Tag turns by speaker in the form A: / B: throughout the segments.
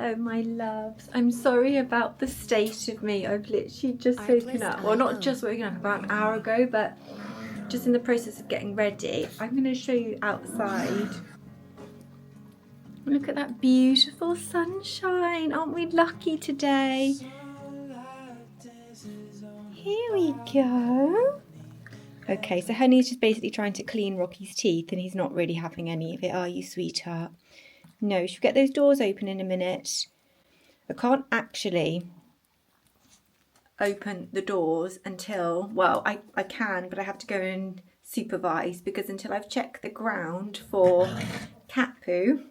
A: Hello, my loves. I'm sorry about the state of me. I've literally just woken up. Well, not just woken up, about an hour ago, but just in the process of getting ready. I'm going to show you outside. Look at that beautiful sunshine. Aren't we lucky today? Here we go. Okay, so Honey's just basically trying to clean Rocky's teeth and he's not really having any of it, are you, sweetheart? No, should we get those doors open in a minute? I can't actually open the doors until, well, I can, but I have to go and supervise because until I've checked the ground for cat poo,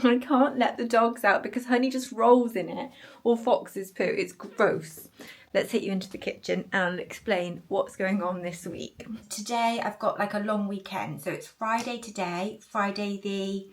A: I can't let the dogs out because Honey just rolls in it, or Fox's poo. It's gross. Let's take you into the kitchen and I'll explain what's going on this week. Today I've got like a long weekend. So it's Friday today, Friday the,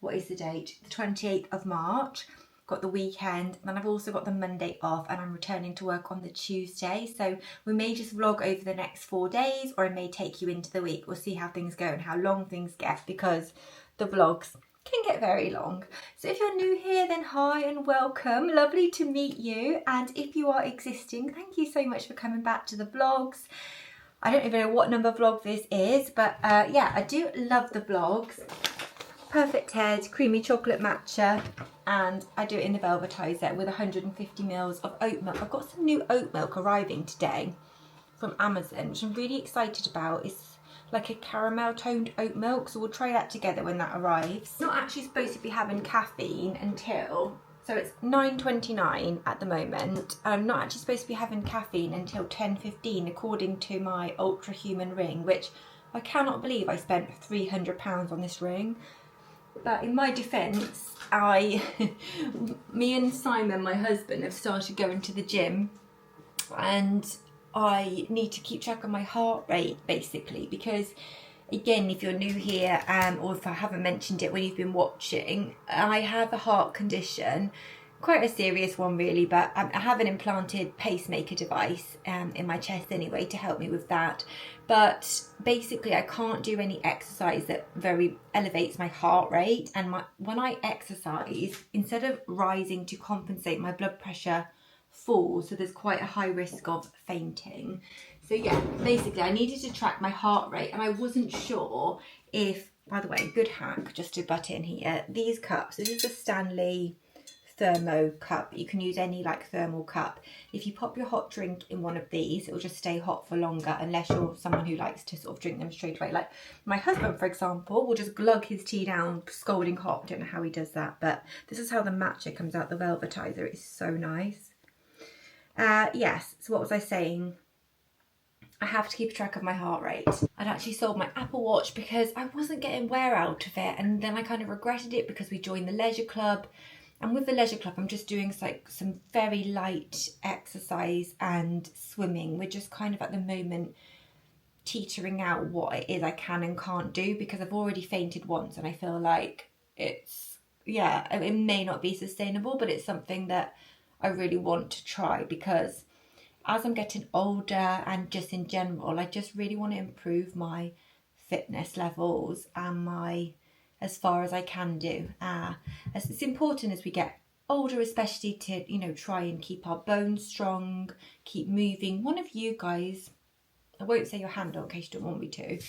A: what is the date? The 28th of March. Got the weekend, and then I've also got the Monday off and I'm returning to work on the Tuesday. So we may just vlog over the next 4 days, or I may take you into the week. We'll see how things go and how long things get because the vlogs can get very long. So if you're new here, then hi and welcome. Lovely to meet you. And if you are existing, thank you so much for coming back to the vlogs. I don't even know what number vlog this is, but yeah, I do love the vlogs. Perfect head, creamy chocolate matcha, and I do it in the velvetizer with 150 mils of oat milk. I've got some new oat milk arriving today from Amazon, which I'm really excited about. It's like a caramel toned oat milk, so we'll try that together when that arrives. Not actually supposed to be having caffeine until, so it's 9:29 at the moment. I'm not actually supposed to be having caffeine until 10:15 according to my ultra human ring, which I cannot believe I spent £300 on this ring. But in my defence, me and Simon, my husband, have started going to the gym, and I need to keep track of my heart rate basically because, again, if you're new here or if I haven't mentioned it when you've been watching, I have a heart condition, quite a serious one really, but I have an implanted pacemaker device in my chest anyway to help me with that. But basically I can't do any exercise that very elevates my heart rate, and when I exercise, instead of rising to compensate, my blood pressure falls, so there's quite a high risk of fainting. So yeah, basically I needed to track my heart rate, and I wasn't sure if, by the way, good hack just to butt in here, these cups, this is a Stanley thermo cup. You can use any like thermal cup. If you pop your hot drink in one of these, it will just stay hot for longer, unless you're someone who likes to sort of drink them straight away. Like my husband, for example, will just glug his tea down scalding hot. I don't know how he does that, but this is how the matcha comes out the velvetizer. It's so nice. Yes, so what was I saying? I have to keep track of my heart rate. I'd actually sold my Apple Watch because I wasn't getting wear out of it, and then I kind of regretted it because we joined the leisure club. And with the leisure club, I'm just doing like some very light exercise and swimming. We're just kind of at the moment teetering out what it is I can and can't do because I've already fainted once, and I feel like it's, yeah, it may not be sustainable, but it's something that I really want to try because as I'm getting older and just in general, I just really want to improve my fitness levels and my, as far as I can do. As it's important as we get older, especially to, you know, try and keep our bones strong, keep moving. One of you guys, I won't say your handle in case you don't want me to,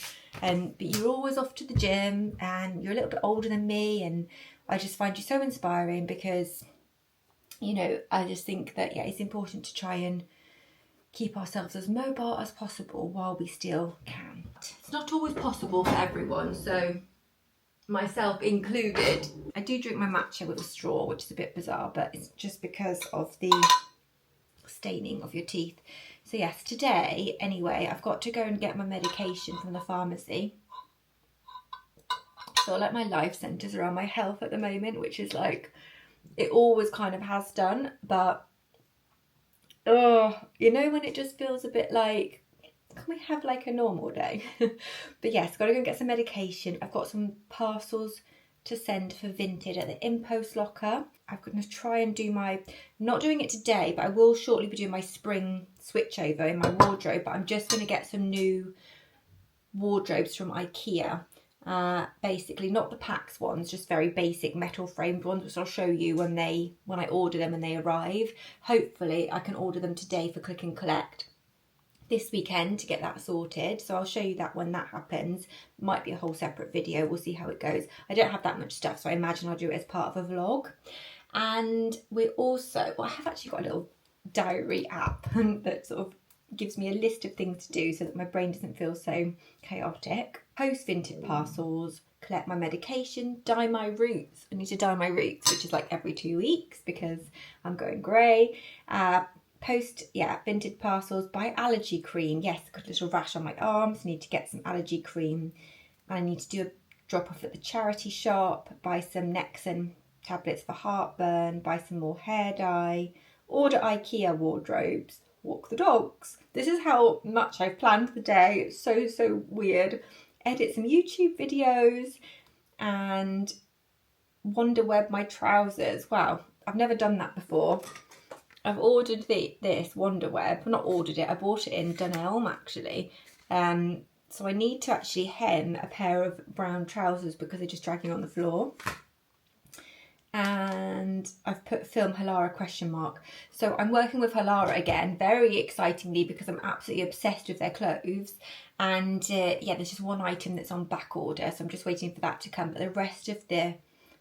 A: but you're always off to the gym and you're a little bit older than me, and I just find you so inspiring because, you know, I just think that, yeah, it's important to try and keep ourselves as mobile as possible while we still can. It's not always possible for everyone, so myself included. I do drink my matcha with a straw, which is a bit bizarre, but it's just because of the staining of your teeth. So yes, today, anyway, I've got to go and get my medication from the pharmacy. So like my life centres around my health at the moment, which is like, it always kind of has done, but oh, you know, when it just feels a bit like, can we have like a normal day? But yes, got to go and get some medication. I've got some parcels to send for Vinted at the InPost locker. I'm going to try and do my, I'm not doing it today, but I will shortly be doing my spring switch over in my wardrobe, but I'm just going to get some new wardrobes from IKEA. Basically not the Pax ones, just very basic metal framed ones, which I'll show you when I order them and they arrive. Hopefully I can order them today for click and collect this weekend to get that sorted, so I'll show you that when that happens. Might be a whole separate video, we'll see how it goes. I don't have that much stuff, so I imagine I'll do it as part of a vlog. And we also, well, I have actually got a little diary app that sort of gives me a list of things to do so that my brain doesn't feel so chaotic. Post vintage parcels, collect my medication, dye my roots. I need to dye my roots, which is like every 2 weeks because I'm going grey. Post, yeah, vintage parcels, buy allergy cream. Yes, I've got a little rash on my arms, need to get some allergy cream. And I need to do a drop off at the charity shop, buy some Nexon tablets for heartburn, buy some more hair dye, order IKEA wardrobes, walk the dogs. This is how much I've planned the day. It's so weird. Edit some YouTube videos and wonder web my trousers. Wow, I've never done that before. I've ordered this Wonder Web. Well, not ordered it, I bought it in Dunelm actually. So I need to actually hem a pair of brown trousers because they're just dragging on the floor. And I've put film Halara ? So I'm working with Halara again, very excitingly, because I'm absolutely obsessed with their clothes. And yeah, there's just one item that's on back order, so I'm just waiting for that to come. But the rest of the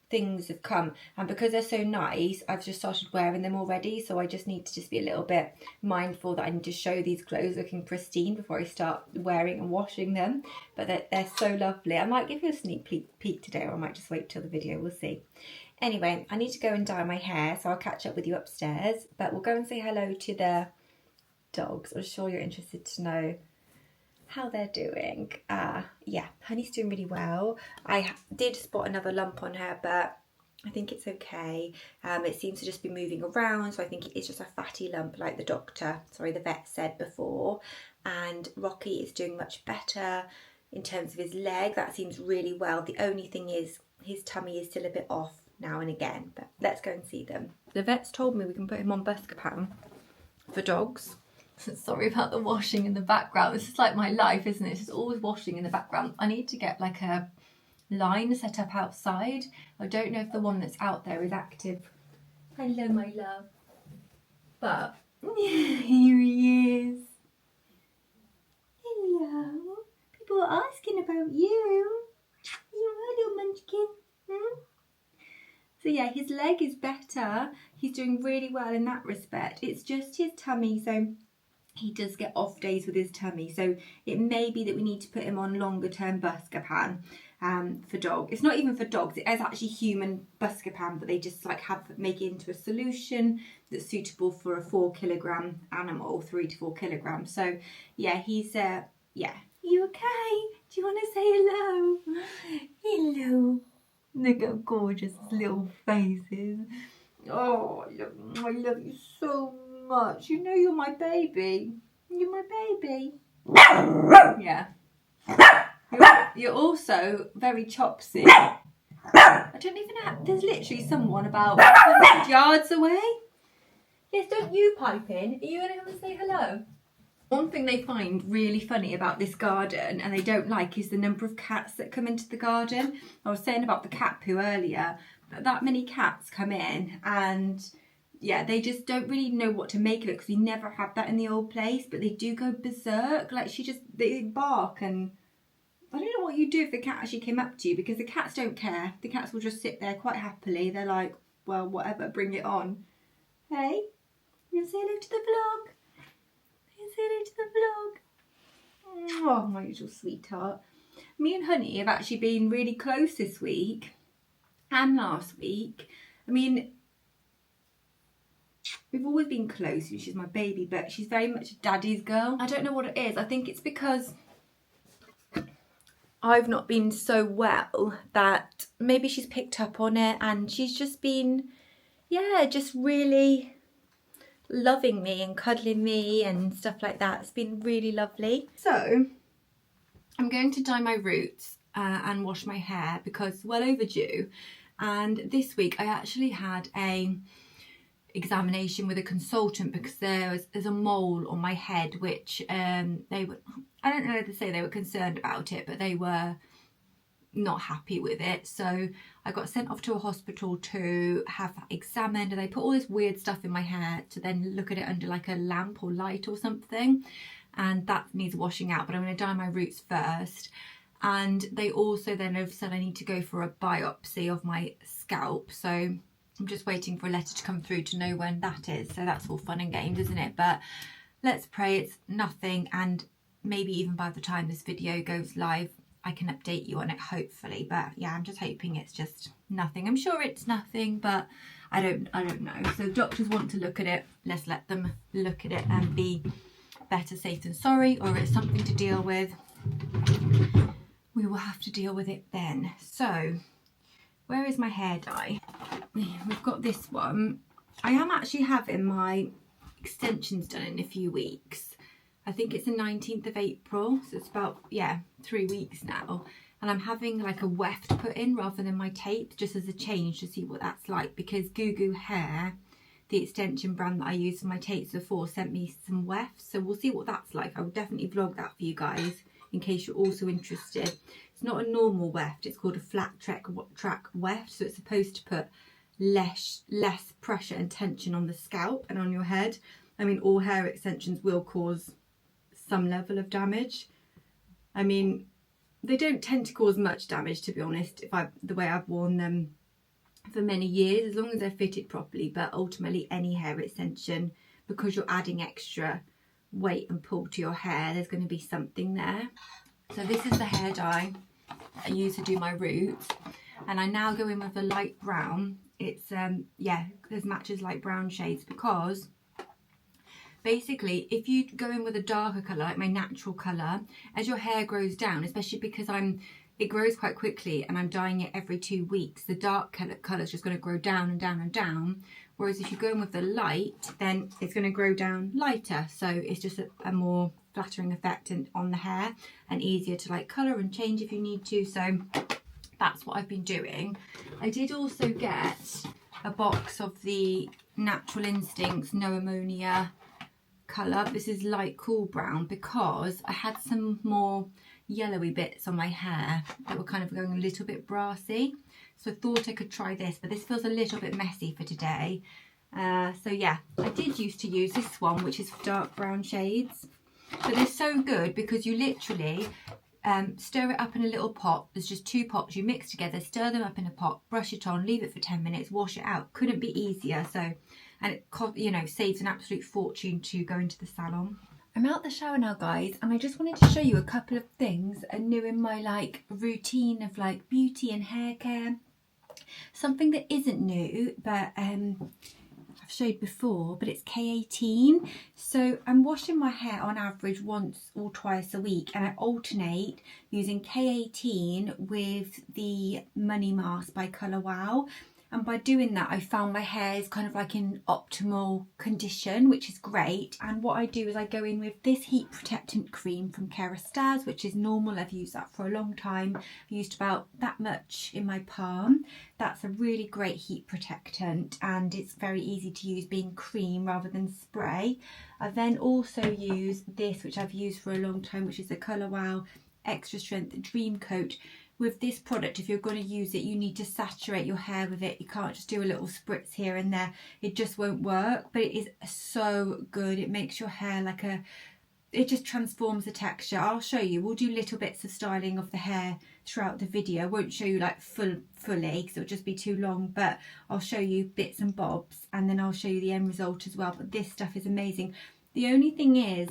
A: things have come, and because they're so nice, I've just started wearing them already. So I just need to be a little bit mindful that I need to show these clothes looking pristine before I start wearing and washing them. But they're so lovely. I might give you a sneak peek today, or I might just wait till the video, we'll see. Anyway, I need to go and dye my hair, so I'll catch up with you upstairs. But we'll go and say hello to the dogs. I'm sure you're interested to know how they're doing. Yeah, Honey's doing really well. I did spot another lump on her, but I think it's okay. It seems to just be moving around, so I think it's just a fatty lump like the vet said before. And Rocky is doing much better in terms of his leg. That seems really well. The only thing is his tummy is still a bit off now and again, but let's go and see them. The vet's told me we can put him on Buscopan for dogs. Sorry about the washing in the background. This is like my life, isn't it? It's just always washing in the background. I need to get like a line set up outside. I don't know if the one that's out there is active. Hello, my love. But here he is. Hello. People are asking about you. Hello, Munchkin. So yeah, his leg is better. He's doing really well in that respect. It's just his tummy, so he does get off days with his tummy. So it may be that we need to put him on longer term Buscopan for dog. It's not even for dogs, it is actually human Buscopan, but they just like make it into a solution that's suitable for a 4 kilogram animal, 3 to 4 kilograms. So yeah, he's yeah. You okay? Do you want to say hello? Hello. Look how gorgeous his little face is. Oh, I love you so much. You know you're my baby. You're my baby. Yeah. You're also very chopsy. I don't even have... There's literally someone about 100 yards away. Yes, don't you pipe in. Are you going to come and say hello? One thing they find really funny about this garden and they don't like is the number of cats that come into the garden. I was saying about the cat poo earlier, but that many cats come in and yeah, they just don't really know what to make of it because we never had that in the old place, but they do go berserk. Like they bark, and I don't know what you'd do if the cat actually came up to you, because the cats don't care. The cats will just sit there quite happily. They're like, well, whatever, bring it on. Hey, you say hello to the vlog? Say hello to the vlog. Oh, my little sweetheart. Me and Honey have actually been really close this week and last week. I mean, we've always been close. She's my baby, but she's very much a daddy's girl. I don't know what it is. I think it's because I've not been so well that maybe she's picked up on it, and she's just been, yeah, just really loving me and cuddling me and stuff like that. It's been really lovely. So I'm going to dye my roots and wash my hair because it's well overdue. And this week I actually had a examination with a consultant because there's a mole on my head, which they were, I don't know how to say they were concerned about it, but they were not happy with it. So I got sent off to a hospital to have examined, and they put all this weird stuff in my hair to then look at it under like a lamp or light or something, and that needs washing out, but I'm going to dye my roots first. And they also then have said I need to go for a biopsy of my scalp, so I'm just waiting for a letter to come through to know when that is. So that's all fun and games, isn't it? But let's pray it's nothing, and maybe even by the time this video goes live I can update you on it, hopefully. But yeah, I'm just hoping it's just nothing. I'm sure it's nothing, but I don't know. So doctors want to look at it. Let's let them look at it and be better safe than sorry, or it's something to deal with. We will have to deal with it then. So where is my hair dye? We've got this one. I am actually having my extensions done in a few weeks. I think it's the 19th of April, so it's about, yeah, 3 weeks now. And I'm having like a weft put in rather than my tape, just as a change to see what that's like, because Goo Goo Hair, the extension brand that I used for my tapes before, sent me some wefts. So we'll see what that's like. I will definitely vlog that for you guys in case you're also interested. It's not a normal weft, it's called a flat track weft. So it's supposed to put less pressure and tension on the scalp and on your head. I mean, all hair extensions will cause some level of damage. I mean, they don't tend to cause much damage, to be honest, the way I've worn them for many years, as long as they're fitted properly. But ultimately, any hair extension, because you're adding extra weight and pull to your hair, there's going to be something there. So this is the hair dye I use to do my roots, and I now go in with a light brown. It's yeah, there's matches light brown shades, because basically if you go in with a darker colour, like my natural colour, as your hair grows down, especially because it grows quite quickly and I'm dyeing it every 2 weeks, the dark colour is just going to grow down and down and down. Whereas if you go in with the light, then it's going to grow down lighter. So it's just a more flattering effect on the hair, and easier to like colour and change if you need to. So that's what I've been doing. I did also get a box of the Natural Instincts No Ammonia colour. This is light cool brown, because I had some more yellowy bits on my hair that were kind of going a little bit brassy, so I thought I could try this, but this feels a little bit messy for today. So yeah, I did used to use this one, which is for dark brown shades, but they're so good because you literally stir it up in a little pot. There's just 2 pots you mix together, stir them up in a pot, brush it on, leave it for 10 minutes, wash it out. Couldn't be easier. So, and it, you know, saves an absolute fortune to go into the salon. I'm out the shower now, guys, and I just wanted to show you a couple of things new in my like routine of like beauty and hair care. Something that isn't new, but I've showed before, but it's K18. So I'm washing my hair on average once or twice a week, and I alternate using K18 with the Money Mask by Colour Wow. And by doing that, I found my hair is kind of like in optimal condition, which is great. And what I do is I go in with this heat protectant cream from Kerastase, which is normal. I've used that for a long time. I used about that much in my palm. That's a really great heat protectant, and it's very easy to use, being cream rather than spray. I then also use this, which I've used for a long time, which is the Colour Wow Extra Strength Dream Coat. With this product, if you're going to use it, you need to saturate your hair with it. You can't just do a little spritz here and there. It just won't work, but it is so good. It makes your hair like it just transforms the texture. I'll show you. We'll do little bits of styling of the hair throughout the video. I won't show you like fully because it'll just be too long, but I'll show you bits and bobs, and then I'll show you the end result as well. But this stuff is amazing. The only thing is,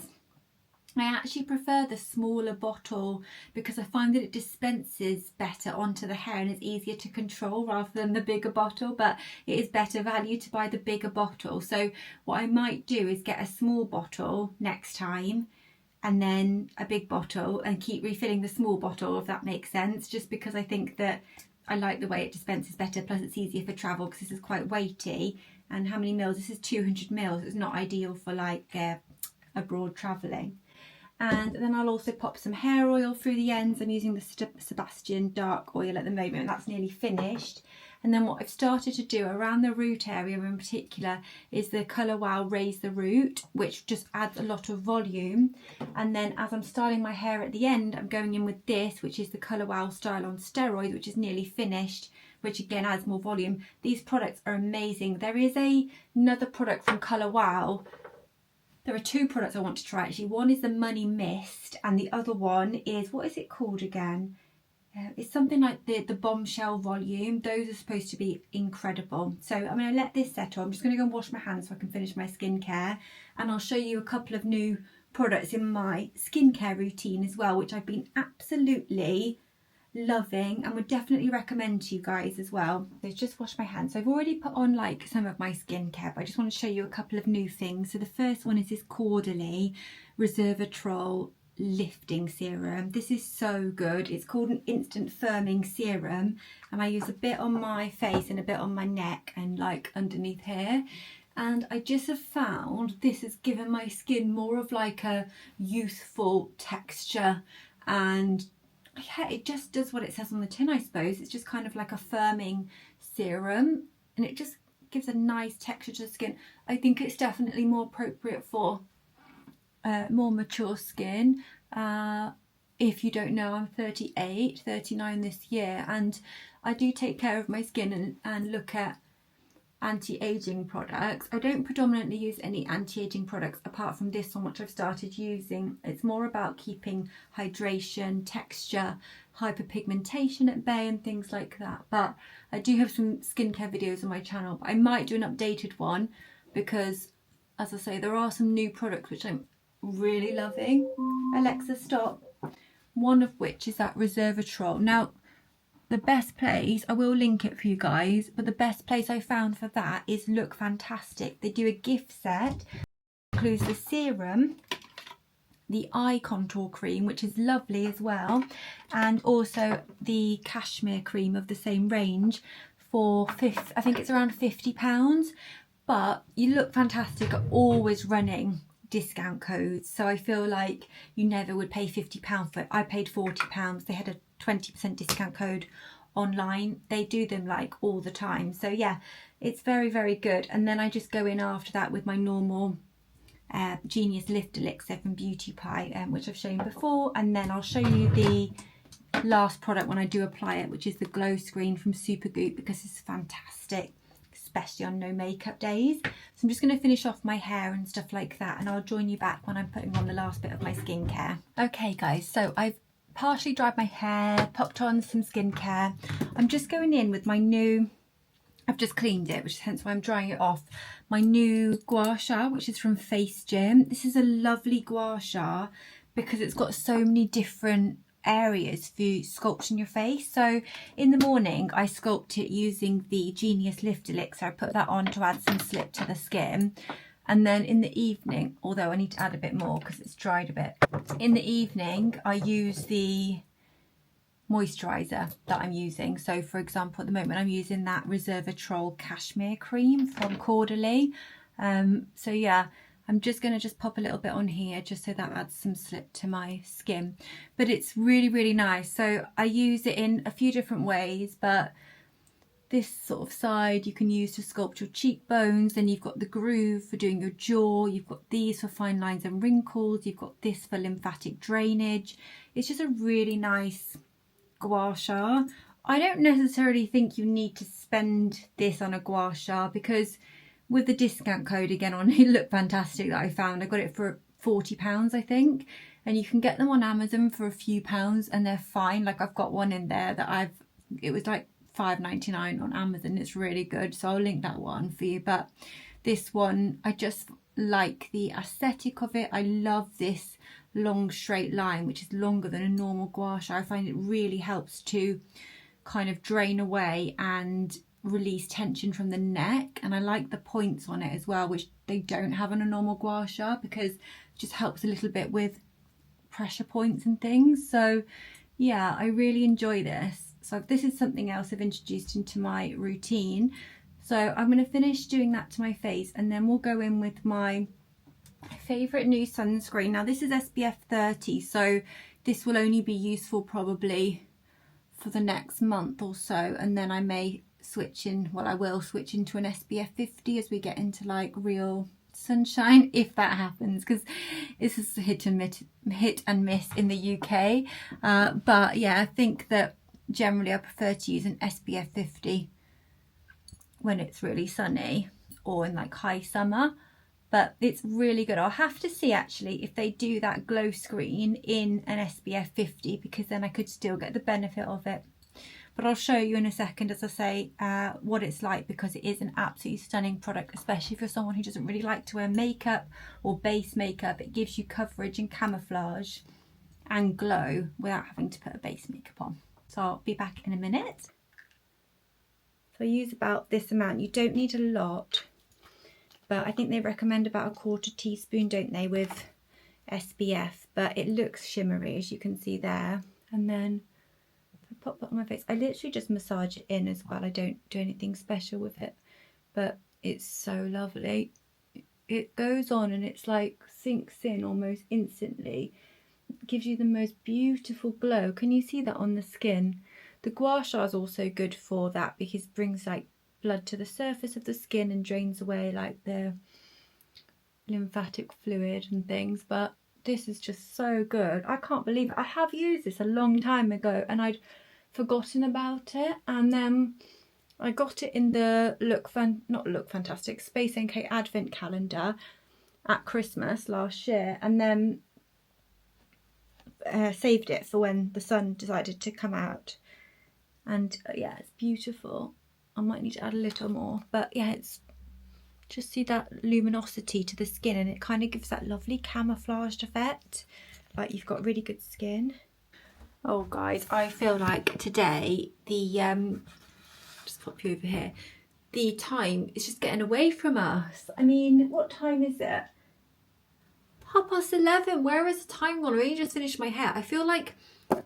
A: I actually prefer the smaller bottle because I find that it dispenses better onto the hair and it's easier to control rather than the bigger bottle, but it is better value to buy the bigger bottle. So what I might do is get a small bottle next time and then a big bottle, and keep refilling the small bottle, if that makes sense, just because I think that I like the way it dispenses better, plus it's easier for travel because this is quite weighty. And how many mils? This is 200 mils. It's not ideal for like abroad travelling. And then I'll also pop some hair oil through the ends. I'm using the Sebastian Dark Oil at the moment, and that's nearly finished. And then what I've started to do around the root area in particular is the Colour Wow Raise the Root, which just adds a lot of volume. And then as I'm styling my hair at the end, I'm going in with this, which is the Colour Wow Style on Steroids, which is nearly finished, which again adds more volume. These products are amazing. There is another product from Colour Wow. There are two products I want to try actually. One is the Money Mist and the other one is, what is it called again? It's something like the Bombshell Volume. Those are supposed to be incredible. So I'm going to let this settle. I'm just going to go and wash my hands so I can finish my skincare. And I'll show you a couple of new products in my skincare routine as well, which I've been absolutely loving and would definitely recommend to you guys as well. So just wash my hands. So I've already put on like some of my skincare, but I just want to show you a couple of new things. So the first one is this Quarterly Resveratrol Lifting Serum. This is so good. It's called an instant firming serum, and I use a bit on my face and a bit on my neck and like underneath here. And I just have found this has given my skin more of like a youthful texture, and yeah, it just does what it says on the tin, I suppose. It's just kind of like a firming serum, and it just gives a nice texture to the skin. I think it's definitely more appropriate for more mature skin. If you don't know, I'm 39 this year, and I do take care of my skin and look at anti-aging products. I don't predominantly use any anti-aging products apart from this one, which I've started using. It's more about keeping hydration, texture, hyperpigmentation at bay and things like that. But I do have some skincare videos on my channel, but I might do an updated one because, as I say, there are some new products which I'm really loving. Alexa, stop. One of which is that Resveratrol. Now, the best place, I will link it for you guys, but the best place I found for that is Look Fantastic. They do a gift set, includes the serum, the eye contour cream, which is lovely as well, and also the cashmere cream of the same range for I think it's around £50. But you Look Fantastic are always running discount codes, so I feel like you never would pay £50 for it. I paid £40. They had a 20% discount code online. They do them like all the time, so yeah, it's very, very good. And then I just go in after that with my normal Genius Lift Elixir from Beauty Pie, which I've shown before, and then I'll show you the last product when I do apply it, which is the Glow Screen from Supergoop, because it's fantastic, especially on no makeup days. So I'm just going to finish off my hair and stuff like that, and I'll join you back when I'm putting on the last bit of my skincare. Okay guys, so I've partially dried my hair, popped on some skincare. I'm just going in with my new, I've just cleaned it, which is hence why I'm drying it off, my new gua sha, which is from Face Gym. This is a lovely gua sha because it's got so many different areas for sculpting your face. So in the morning I sculpt it using the Genius Lift Elixir. I put that on to add some slip to the skin, and then in the evening, although I need to add a bit more because it's dried a bit, in the evening I use the moisturizer that I'm using. So for example, at the moment I'm using that Resveratrol Cashmere Cream from Quarterly. So yeah, I'm just going to just pop a little bit on here just so that adds some slip to my skin. But it's really, really nice. So I use it in a few different ways, but this sort of side you can use to sculpt your cheekbones, then you've got the groove for doing your jaw, you've got these for fine lines and wrinkles, you've got this for lymphatic drainage. It's just a really nice gua sha. I don't necessarily think you need to spend this on a gua sha, because with the discount code again on It Look Fantastic that I found, I got it for £40 I think, and you can get them on Amazon for a few pounds and they're fine. Like I've got one in there that it was like £5.99 on Amazon. It's really good, so I'll link that one for you. But this one, I just like the aesthetic of it. I love this long straight line, which is longer than a normal gua sha. I find it really helps to kind of drain away and release tension from the neck, and I like the points on it as well, which they don't have on a normal gua sha, because it just helps a little bit with pressure points and things. So yeah, I really enjoy this. So this is something else I've introduced into my routine. So I'm going to finish doing that to my face, and then we'll go in with my favourite new sunscreen. Now this is SPF 30, so this will only be useful probably for the next month or so, and then I may switching, well, I will switch into an SPF 50 as we get into like real sunshine, if that happens, because this is hit and miss in the UK. But yeah, I think that generally I prefer to use an SPF 50 when it's really sunny or in like high summer. But it's really good. I'll have to see actually if they do that glow screen in an SPF 50, because then I could still get the benefit of it. But I'll show you in a second, as I say, what it's like, because it is an absolutely stunning product, especially for someone who doesn't really like to wear makeup or base makeup. It gives you coverage and camouflage and glow without having to put a base makeup on. So I'll be back in a minute. So I use about this amount. You don't need a lot, but I think they recommend about 1/4 teaspoon, don't they, with SPF, but it looks shimmery, as you can see there. And then pop that on my face. I literally just massage it in as well. I don't do anything special with it, but it's so lovely. It goes on and it's like sinks in almost instantly. It gives you the most beautiful glow. Can you see that on the skin? The gua sha is also good for that, because it brings like blood to the surface of the skin and drains away like the lymphatic fluid and things. But this is just so good. I can't believe it. I have used this a long time ago and I'd forgotten about it, and then I got it in the not Look Fantastic, Space NK advent calendar at Christmas last year, and then saved it for when the sun decided to come out. And yeah, it's beautiful. I might need to add a little more, but yeah, it's just, see that luminosity to the skin, and it kind of gives that lovely camouflaged effect, like you've got really good skin. Oh guys, I feel like today just pop you over here, the time is just getting away from us. I mean, what time is it? 11:30. Where is the time gone? I only just finished my hair. I feel like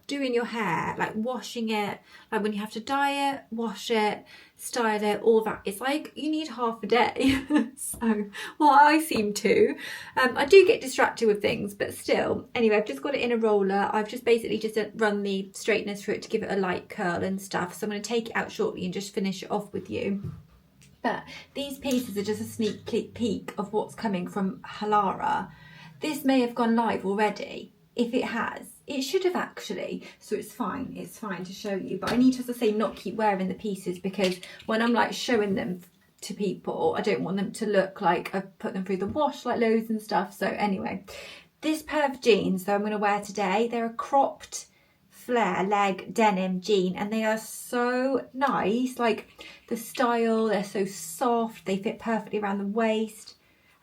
A: doing your hair, like washing it, like when you have to dye it, wash it, style it, all that, it's like you need half a day. So, well, I seem to. I do get distracted with things, but still. Anyway, I've just got it in a roller. I've just basically just run the straighteners through it to give it a light curl and stuff. So I'm going to take it out shortly and just finish it off with you. But these pieces are just a sneak peek of what's coming from Halara. This may have gone live already. If it has, it should have actually, so it's fine to show you, but I need to, as I say, not keep wearing the pieces, because when I'm like showing them to people, I don't want them to look like I've put them through the wash like loads and stuff. So anyway, this pair of jeans that I'm going to wear today, they're a cropped flare leg denim jean, and they are so nice. Like the style, they're so soft, they fit perfectly around the waist.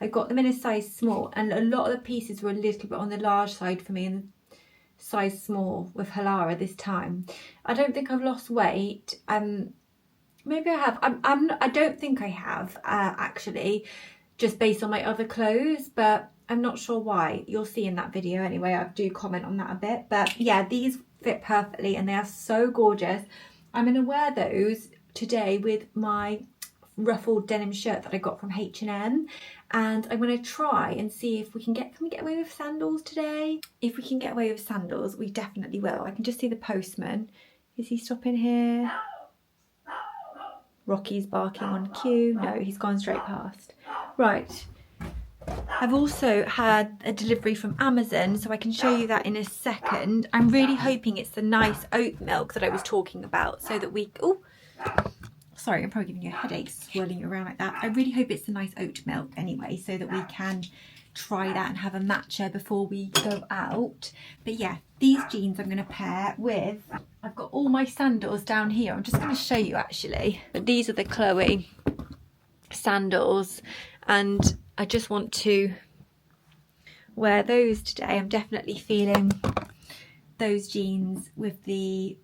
A: I got them in a size small, and a lot of the pieces were a little bit on the large side for me, and size small with Halara this time. I don't think I've lost weight. Maybe I have. I don't think I have actually, just based on my other clothes, but I'm not sure why. You'll see in that video anyway. I do comment on that a bit, but yeah, these fit perfectly and they are so gorgeous. I'm going to wear those today with my ruffled denim shirt that I got from H&M, and I'm going to try and see if we can get away with sandals today. If we can get away with sandals, we definitely will. I can just see the postman. Is he stopping here? Rocky's barking on cue. No, he's gone straight past. Right. I've also had a delivery from Amazon, so I can show you that in a second. I'm really hoping it's the nice oat milk that I was talking about, so that we... Oh, sorry, I'm probably giving you a headache swirling you around like that. I really hope it's the nice oat milk anyway, so that we can try that and have a matcha before we go out. But yeah, these jeans I'm going to pair with... I've got all my sandals down here. I'm just going to show you actually. But these are the Chloe sandals, and I just want to wear those today. I'm definitely feeling those jeans with the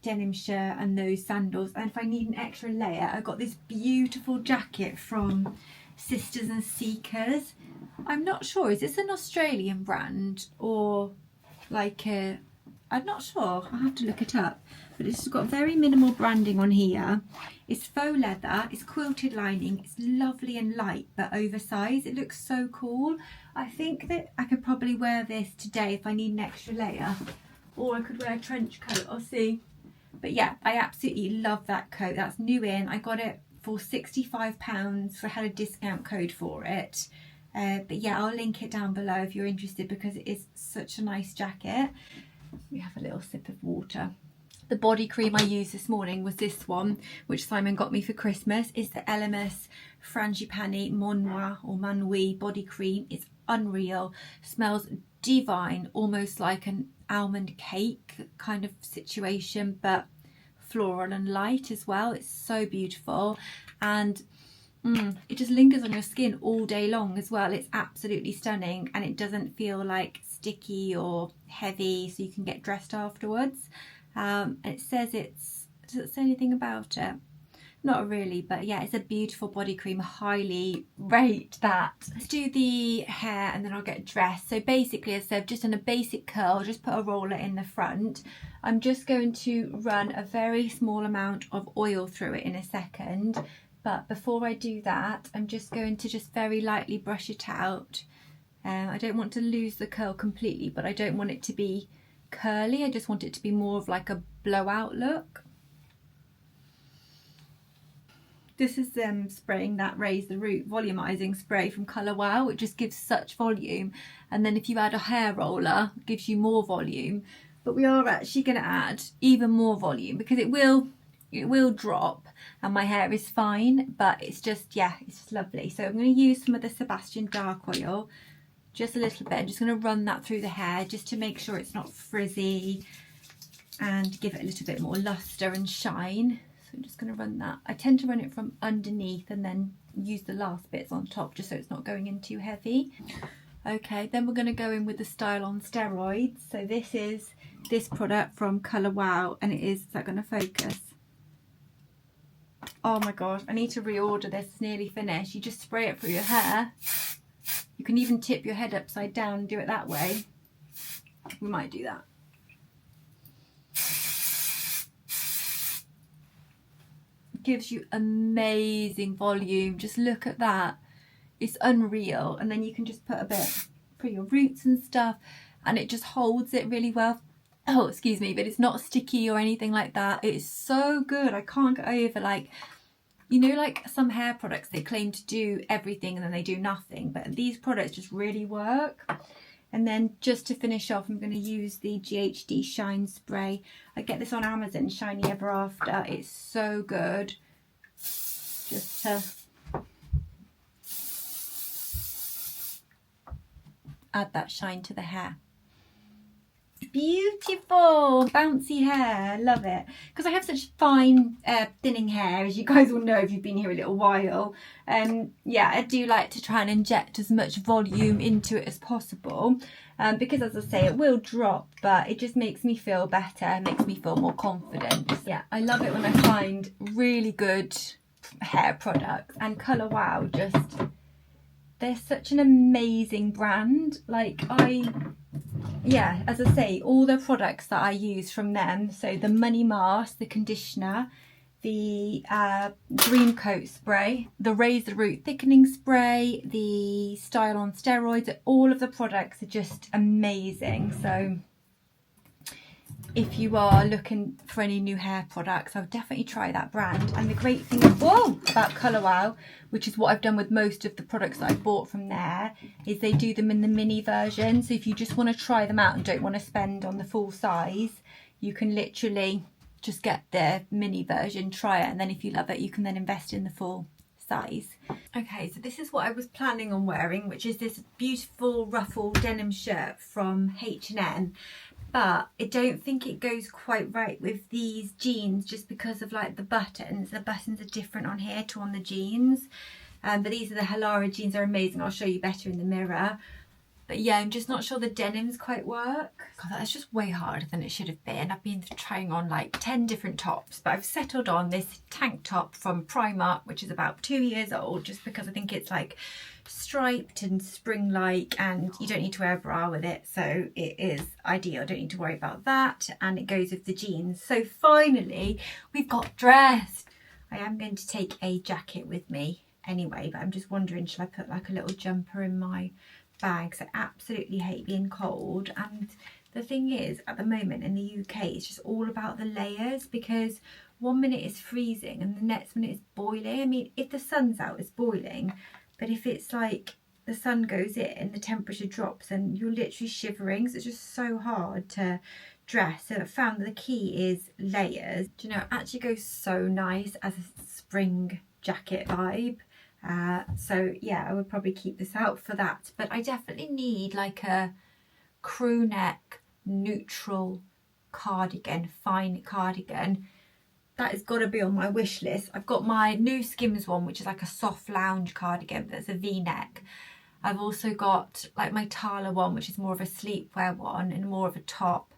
A: denim shirt and those sandals. And if I need an extra layer, I got this beautiful jacket from Sisters and Seekers. I'm not sure, is this an Australian brand or like a... I'm not sure, I'll have to look it up. But it's got very minimal branding on here. It's faux leather, it's quilted lining, it's lovely and light but oversized. It looks so cool. I think that I could probably wear this today if I need an extra layer. Or I could wear a trench coat, I'll see. But yeah, I absolutely love that coat. That's new in. I got it for £65, so I had a discount code for it. But yeah, I'll link it down below if you're interested, because it is such a nice jacket. We have a little sip of water. The body cream I used this morning was this one, which Simon got me for Christmas. It's the LMS Frangipani Mon Noir or Manui body cream. It's unreal. Smells divine, almost like an almond cake kind of situation, but floral and light as well. It's so beautiful, and it just lingers on your skin all day long as well. It's absolutely stunning, and it doesn't feel like sticky or heavy, so you can get dressed afterwards. And it says does it say anything about it? Not really, but yeah, it's a beautiful body cream. Highly rate that. Let's do the hair and then I'll get dressed. So basically, as I said, just done a basic curl, just put a roller in the front. I'm just going to run a very small amount of oil through it in a second. But before I do that, I'm just going to just very lightly brush it out. I don't want to lose the curl completely, but I don't want it to be curly. I just want it to be more of like a blowout look. This is spraying that Raise the Root volumizing spray from Colour Wow. It just gives such volume, and then if you add a hair roller, it gives you more volume. But we are actually going to add even more volume, because it will drop and my hair is fine, but it's just, yeah, it's just lovely. So I'm going to use some of the Sebastian Dark Oil, just a little bit. I'm just going to run that through the hair just to make sure it's not frizzy and give it a little bit more luster and shine. So I'm just going to run that. I tend to run it from underneath and then use the last bits on top, just so it's not going in too heavy. Okay, then we're going to go in with the Style on Steroids. So this is this product from Colour Wow, and is that going to focus? Oh my god, I need to reorder this. It's nearly finished. You just spray it through your hair. You can even tip your head upside down and do it that way. We might do that. It gives you amazing volume. Just look at that. It's unreal. And then you can just put a bit for your roots and stuff, and it just holds it really well. Oh, excuse me, but it's not sticky or anything like that. It's so good. I can't get over, like, you know, like some hair products, they claim to do everything and then they do nothing, but these products just really work. And then just to finish off, I'm going to use the GHD Shine Spray. I get this on Amazon, Shiny Ever After. It's so good. Just to add that shine to the hair. Beautiful bouncy hair, love it, because I have such fine thinning hair, as you guys will know if you've been here a little while. Yeah, I do like to try and inject as much volume into it as possible, because as I say, it will drop, but it just makes me feel better, makes me feel more confident. Yeah, I love it when I find really good hair products, and Colour Wow, just, they're such an amazing brand. Like, yeah, as I say, all the products that I use from them, so the Money Mask, the conditioner, the Dream Coat spray, the Raise the Root thickening spray, the Style on Steroids, all of the products are just amazing. So if you are looking for any new hair products, I would definitely try that brand. And the great thing about Colour Wow, which is what I've done with most of the products that I bought from there, is they do them in the mini version. So if you just want to try them out and don't want to spend on the full size, you can literally just get the mini version, try it, and then if you love it, you can then invest in the full size. Okay, so this is what I was planning on wearing, which is this beautiful ruffled denim shirt from H&M. But I don't think it goes quite right with these jeans, just because of like the buttons. The buttons are different on here to on the jeans. But these are the Halara jeans, they're amazing. I'll show you better in the mirror. But yeah, I'm just not sure the denims quite work. God, that's just way harder than it should have been. I've been trying on like 10 different tops, but I've settled on this tank top from Primark, which is about 2 years old, just because I think it's like striped and spring-like, and you don't need to wear a bra with it, so it is ideal. I don't need to worry about that, and it goes with the jeans. So finally we've got dressed. I am going to take a jacket with me anyway, but I'm just wondering, should I put like a little jumper in my bag? 'Cause I absolutely hate being cold, and The thing is, at the moment in the UK, it's just all about the layers, because 1 minute it's freezing and the next minute it's boiling. I mean, if the sun's out, it's boiling, but if it's like the sun goes in, the temperature drops and you're literally shivering. So it's just so hard to dress. So I found that the key is layers. Do you know, it actually goes so nice as a spring jacket vibe. So yeah, I would probably keep this out for that. But I definitely need like a crew neck neutral cardigan, fine cardigan. That has got to be on my wish list. I've got my new Skims one, which is like a soft lounge cardigan, but it's a V-neck. I've also got like my Tala one, which is more of a sleepwear one and more of a top.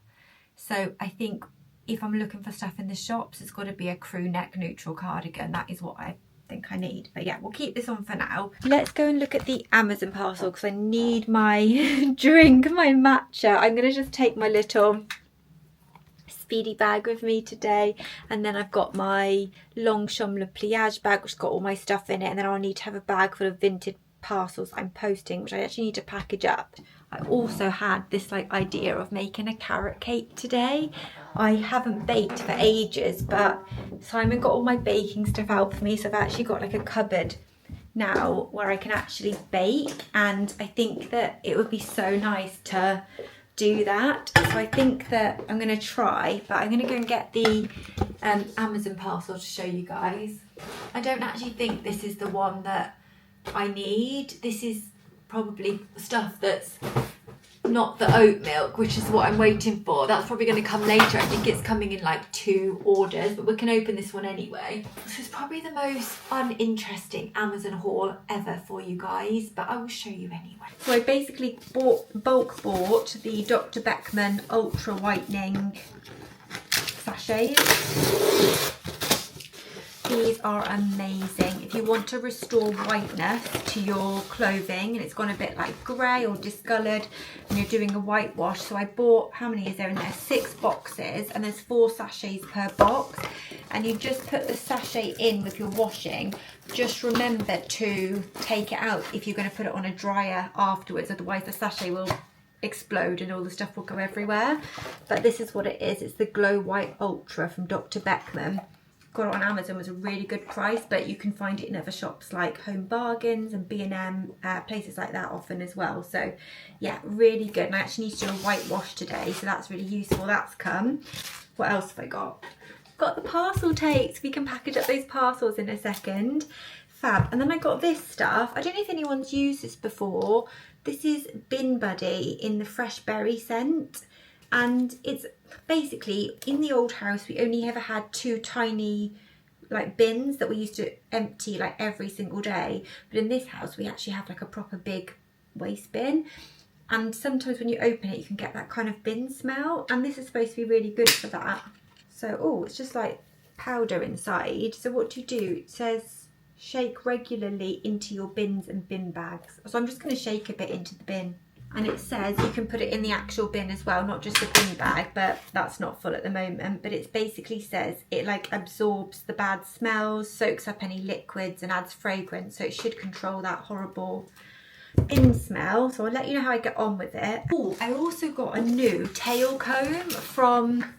A: So I think if I'm looking for stuff in the shops, it's got to be a crew neck neutral cardigan. That is what I think I need. But yeah, we'll keep this on for now. Let's go and look at the Amazon parcel, because I need my drink, my matcha. I'm going to just take my little speedy bag with me today, and then I've got my Longchamp Le Pliage bag, which has got all my stuff in it, and then I'll need to have a bag full of vintage parcels I'm posting, which I actually need to package up. I also had this like idea of making a carrot cake today. I haven't baked for ages, but Simon got all my baking stuff out for me, so I've actually got like a cupboard now where I can actually bake, and I think that it would be so nice to do that. So I think that I'm going to try, but I'm going to go and get the Amazon parcel to show you guys. I don't actually think this is the one that I need. This is probably stuff that's not the oat milk, which is what I'm waiting for. That's probably going to come later. I think it's coming in like 2 orders, but we can open this one anyway. This is probably the most uninteresting Amazon haul ever for you guys, but I will show you anyway. So I basically bulk bought the Dr. Beckman Ultra Whitening sachets. These are amazing. If you want to restore whiteness to your clothing and it's gone a bit like grey or discoloured and you're doing a whitewash. So I bought, how many is there in there? 6 boxes, and there's 4 sachets per box. And you just put the sachet in with your washing. Just remember to take it out if you're going to put it on a dryer afterwards, otherwise the sachet will explode and all the stuff will go everywhere. But this is what it is. It's the Glow White Ultra from Dr. Beckman. Got it on Amazon, was a really good price, but you can find it in other shops like Home Bargains and B&M, places like that often as well. So yeah, really good. And I actually need to do a whitewash today, so that's really useful. That's come. What else have I got? Got the parcel tapes. We can package up those parcels in a second. Fab. And then I got this stuff. I don't know if anyone's used this before. This is Bin Buddy in the fresh berry scent. And it's basically, in the old house we only ever had 2 tiny like bins that we used to empty like every single day, but in this house we actually have like a proper big waste bin, and sometimes when you open it you can get that kind of bin smell, and this is supposed to be really good for that. So oh, it's just like powder inside. So what do? It says shake regularly into your bins and bin bags, so I'm just going to shake a bit into the bin. And it says you can put it in the actual bin as well, not just the bin bag, but that's not full at the moment. But it basically says it like absorbs the bad smells, soaks up any liquids and adds fragrance. So it should control that horrible bin smell. So I'll let you know how I get on with it. Oh, I also got a new tail comb from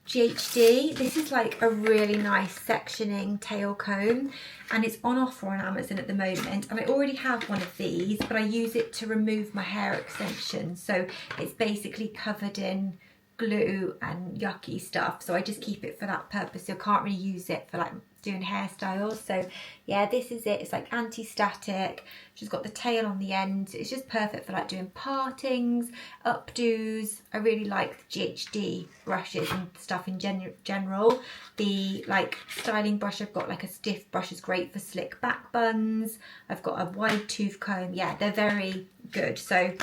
A: GHD. This is like a really nice sectioning tail comb, and it's on offer on Amazon at the moment, and I already have one of these, but I use it to remove my hair extensions. So it's basically covered in glue and yucky stuff, so I just keep it for that purpose. So I can't really use it for like doing hairstyles. So yeah, this is it. It's like anti-static. She's got the tail on the end. It's just perfect for like doing partings, updos. I really like the GHD brushes and stuff in general. The like styling brush I've got, like a stiff brush, is great for slick back buns. I've got a wide tooth comb. Yeah, they're very good. So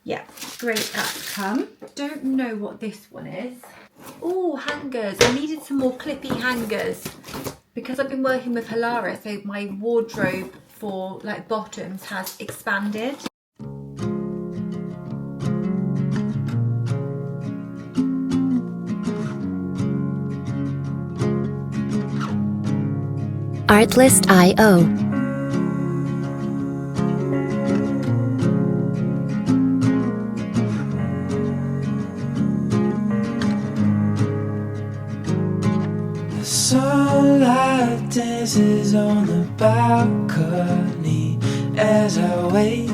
A: yeah, great, that's come. Don't know what this one is. Oh, hangers. I needed some more clippy hangers because I've been working with Halara, so my wardrobe for like bottoms has expanded.
B: Artlist.io.
C: Sunlight dances on the balcony as I wait.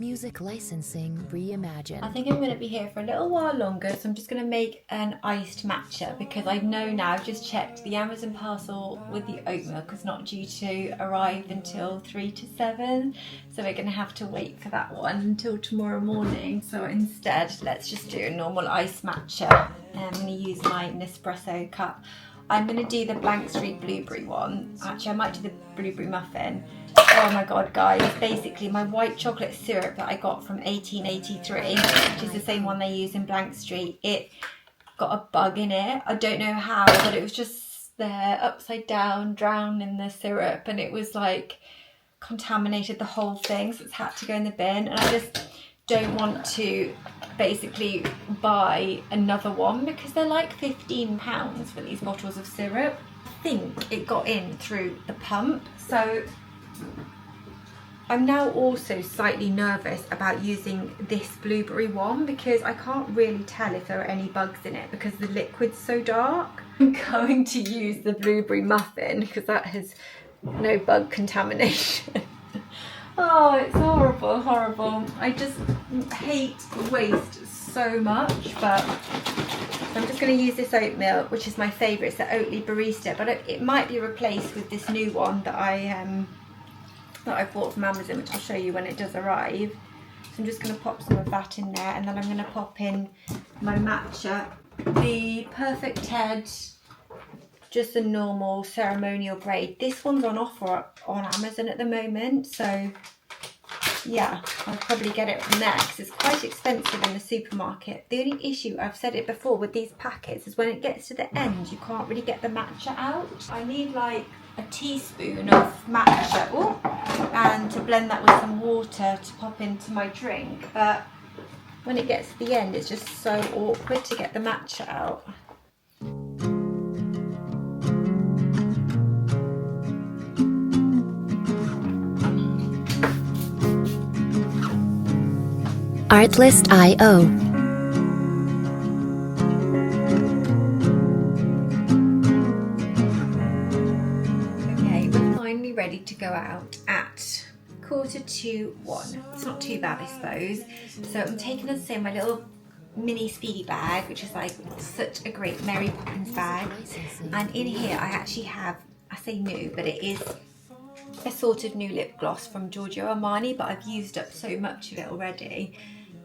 B: Music licensing reimagined.
A: I think I'm going to be here for a little while longer, so I'm just going to make an iced matcha because I know now, I've just checked, the Amazon parcel with the oat milk is not due to arrive until 3 to 7, so we're going to have to wait for that one until tomorrow morning. So instead, let's just do a normal iced matcha. I'm going to use my Nespresso cup. I'm going to do the Blank Street blueberry one. Actually, I might do the blueberry muffin. Oh my god, guys, basically my white chocolate syrup that I got from 1883, which is the same one they use in Blank Street, it got a bug in it. I don't know how, but it was just there upside down, drowned in the syrup, and it was like contaminated the whole thing, so it's had to go in the bin. And I just don't want to basically buy another one because they're like £15 for these bottles of syrup. I think it got in through the pump, so I'm now also slightly nervous about using this blueberry one because I can't really tell if there are any bugs in it because the liquid's so dark. I'm going to use the blueberry muffin because that has no bug contamination. Oh, it's horrible, horrible. I just hate waste so much, but I'm just going to use this oat milk, which is my favourite. It's the Oatly Barista, but it might be replaced with this new one that I've bought from Amazon, which I'll show you when it does arrive. So I'm just going to pop some of that in there, and then I'm going to pop in my matcha, the Perfect Head, just a normal ceremonial grade. This one's on offer on Amazon at the moment, so yeah, I'll probably get it from there because it's quite expensive in the supermarket. The only issue, I've said it before, with these packets is when it gets to the end, you can't really get the matcha out. I need like a teaspoon of matcha, and to blend that with some water to pop into my drink, but when it gets to the end, it's just so awkward to get the matcha out.
B: Artlist.io.
A: Okay, we're finally ready to go out at 1:45. It's not too bad, I suppose. So I'm taking, as I say, my little mini speedy bag, which is like such a great Mary Poppins bag. And in here I actually have, I say new, but it is a sort of new lip gloss from Giorgio Armani, but I've used up so much of it already.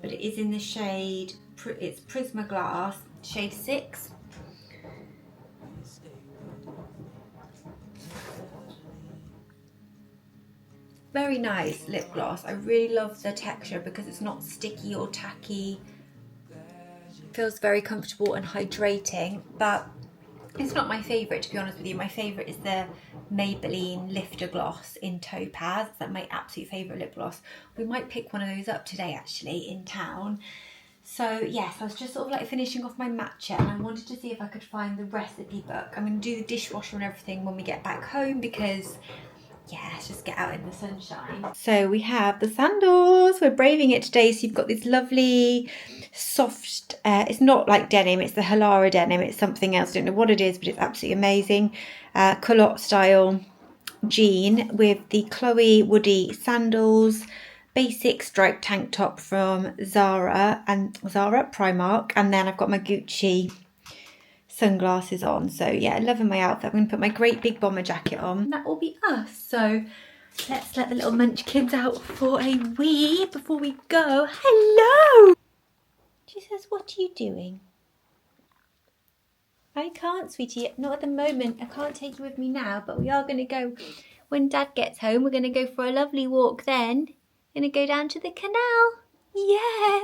A: But it is in the shade, it's Prisma Glass, shade 6. Very nice lip gloss. I really love the texture because it's not sticky or tacky. It feels very comfortable and hydrating, but it's not my favourite, to be honest with you. My favourite is the Maybelline Lifter Gloss in Topaz. That's my absolute favourite lip gloss. We might pick one of those up today, actually, in town. So, yes, I was just sort of like finishing off my matcha, and I wanted to see if I could find the recipe book. I'm going to do the dishwasher and everything when we get back home because, yeah, let's just get out in the sunshine. So we have the sandals. We're braving it today. So you've got this lovely soft, it's not like denim, it's the Halara denim. It's something else. I don't know what it is, but it's absolutely amazing. Culotte style jean with the Chloe Woody sandals. Basic striped tank top from Zara Primark. And then I've got my Gucci sunglasses on. So yeah, loving my outfit. I'm going to put my great big bomber jacket on. And that will be us. So let's let the little munch kids out for a wee before we go. Hello! She says, what are you doing? I can't, sweetie. Not at the moment. I can't take you with me now, but we are going to go when Dad gets home. We're going to go for a lovely walk then. Going to go down to the canal. Yeah.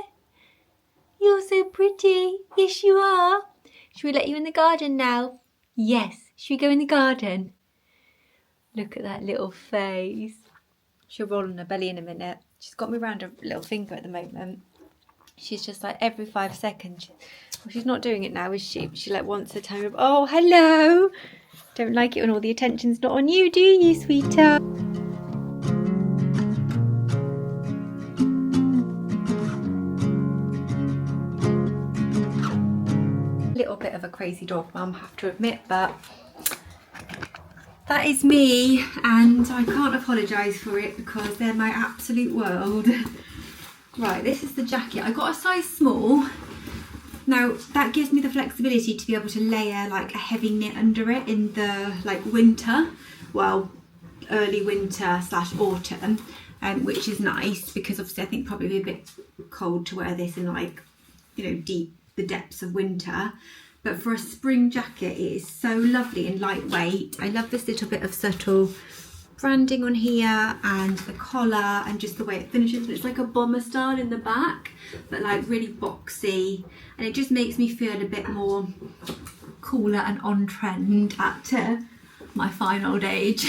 A: You're so pretty. Yes, you are. Should we let you in the garden now? Yes. Should we go in the garden? Look at that little face. She'll roll on her belly in a minute. She's got me around her little finger at the moment. She's just like every 5 seconds. Well, she's not doing it now, is she? She like wants her time. Oh, hello. Don't like it when all the attention's not on you, do you, sweetheart? Little bit of a crazy dog, Mum, have to admit, but That is me, and I can't apologise for it because they're my absolute world. Right, this is the jacket. I got a size small. Now that gives me the flexibility to be able to layer like a heavy knit under it in the like winter, well, early winter / autumn, which is nice because obviously I think probably be a bit cold to wear this in like, you know, the depths of winter. But for a spring jacket, it is so lovely and lightweight. I love this little bit of subtle branding on here and the collar and just the way it finishes. It's like a bomber style in the back, but like really boxy, and it just makes me feel a bit more cooler and on trend at my fine old age.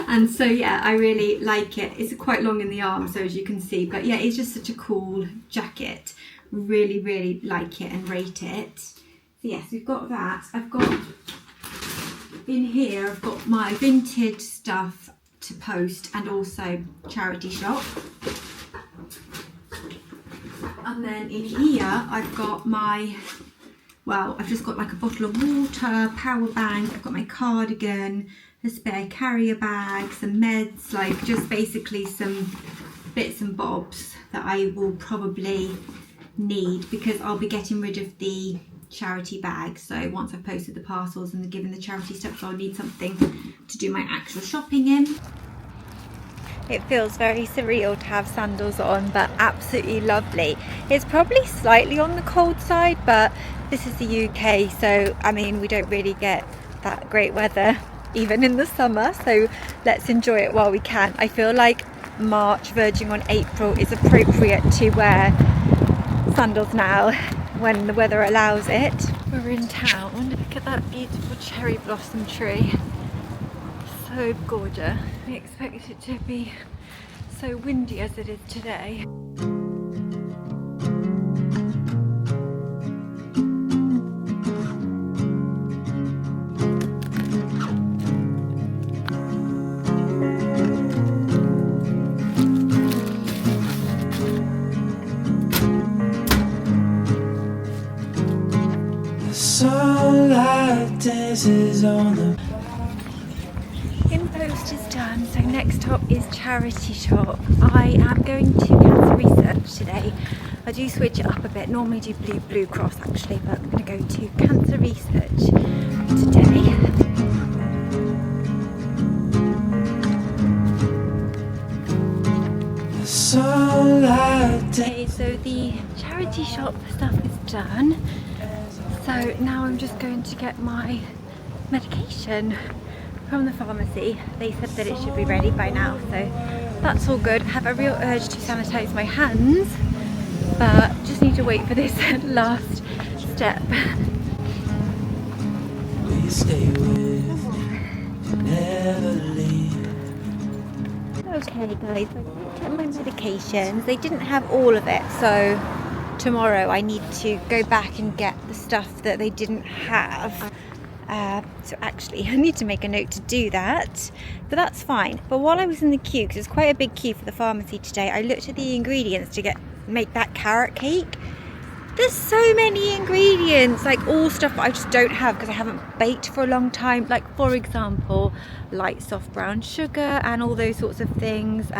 A: And so yeah, I really like it. It's quite long in the arm, so as you can see, but yeah, it's just such a cool jacket. Really like it and rate it. So yes, we've got that. I've got in here, I've got my vintage stuff to post and also charity shop. And then in here I've got my, well, I've just got like a bottle of water, power bank, I've got my cardigan, a spare carrier bag, some meds, like just basically some bits and bobs that I will probably need because I'll be getting rid of the charity bag. So once I've posted the parcels and given the charity stuff, I'll need something to do my actual shopping in. It feels very surreal to have sandals on, but absolutely lovely. It's probably slightly on the cold side, but this is the UK, so I mean we don't really get that great weather even in the summer, so let's enjoy it while we can. I feel like March verging on April is appropriate to wear sandals now when the weather allows it. We're in town. Look at that beautiful cherry blossom tree. So gorgeous. I expect it to be so windy as it is today.
C: Sunlight dances on the
A: Post is done, so next stop is charity shop. I am going to Cancer Research today. I do switch it up a bit, normally do Blue Cross actually, but I'm going to go to Cancer Research today. Okay, so the charity shop stuff is done. So now I'm just going to get my medication from the pharmacy. They said that it should be ready by now, so that's all good. I have a real urge to sanitize my hands, but just need to wait for this last step.
C: we stay with never leave.
A: Okay guys, I took my medications. They didn't have all of it, so tomorrow I need to go back and get the stuff that they didn't have. So actually I need to make a note to do that, but that's fine. But while I was in the queue, because it's quite a big queue for the pharmacy today, I looked at the ingredients to make that carrot cake. There's so many ingredients, like all stuff that I just don't have because I haven't baked for a long time. Like for example, light soft brown sugar and all those sorts of things,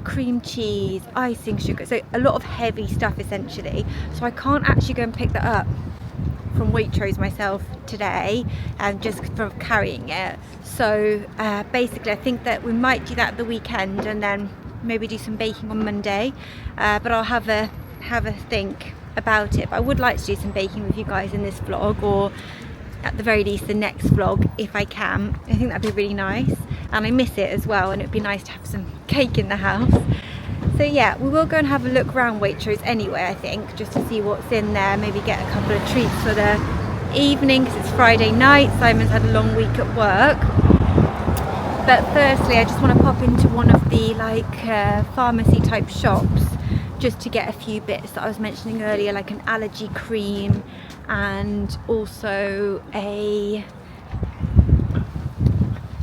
A: cream cheese, icing sugar, so a lot of heavy stuff essentially. So I can't actually go and pick that up from Waitrose myself today, and just from carrying it. So basically I think that we might do that at the weekend and then maybe do some baking on Monday, but I'll have a think about it. But I would like to do some baking with you guys in this vlog, or at the very least the next vlog if I can. I think that'd be really nice, and I miss it as well, and it'd be nice to have some cake in the house. So yeah, we will go and have a look around Waitrose anyway, I think, just to see what's in there, maybe get a couple of treats for the evening because it's Friday night. Simon's had a long week at work. But firstly, I just want to pop into one of the pharmacy type shops just to get a few bits that I was mentioning earlier, like an allergy cream and also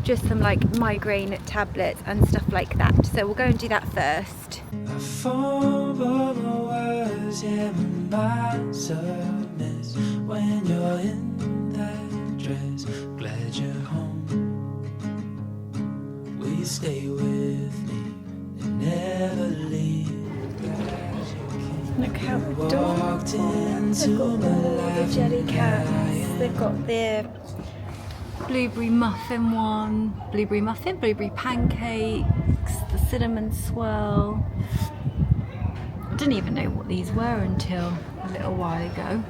A: just some like migraine tablets and stuff like that. So we'll go and do that first.
C: I fumble my words, yeah, my mind's a mess when you're in that dress. Glad you're home.
A: how adorable. They've got all the jelly cats. They've got their blueberry muffin one, blueberry pancakes, the cinnamon swirl. I didn't even know what these were until a little while ago.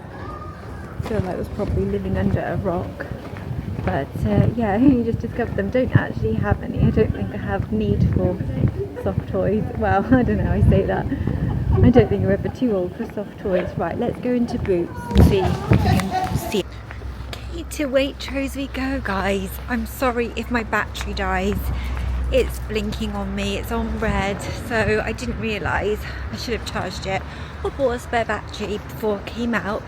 A: I feel like I was probably living under a rock. But yeah, I only just discovered them. Don't actually have any. I don't think I have need for soft toys. Well, I don't know, I say that. I don't think you're ever too old for soft toys. Right, let's go into Boots and see if we can see. Okay, to Waitrose we go, guys. I'm sorry if my battery dies. It's blinking on me, it's on red, so I didn't realise I should have charged it or bought a spare battery before it came out,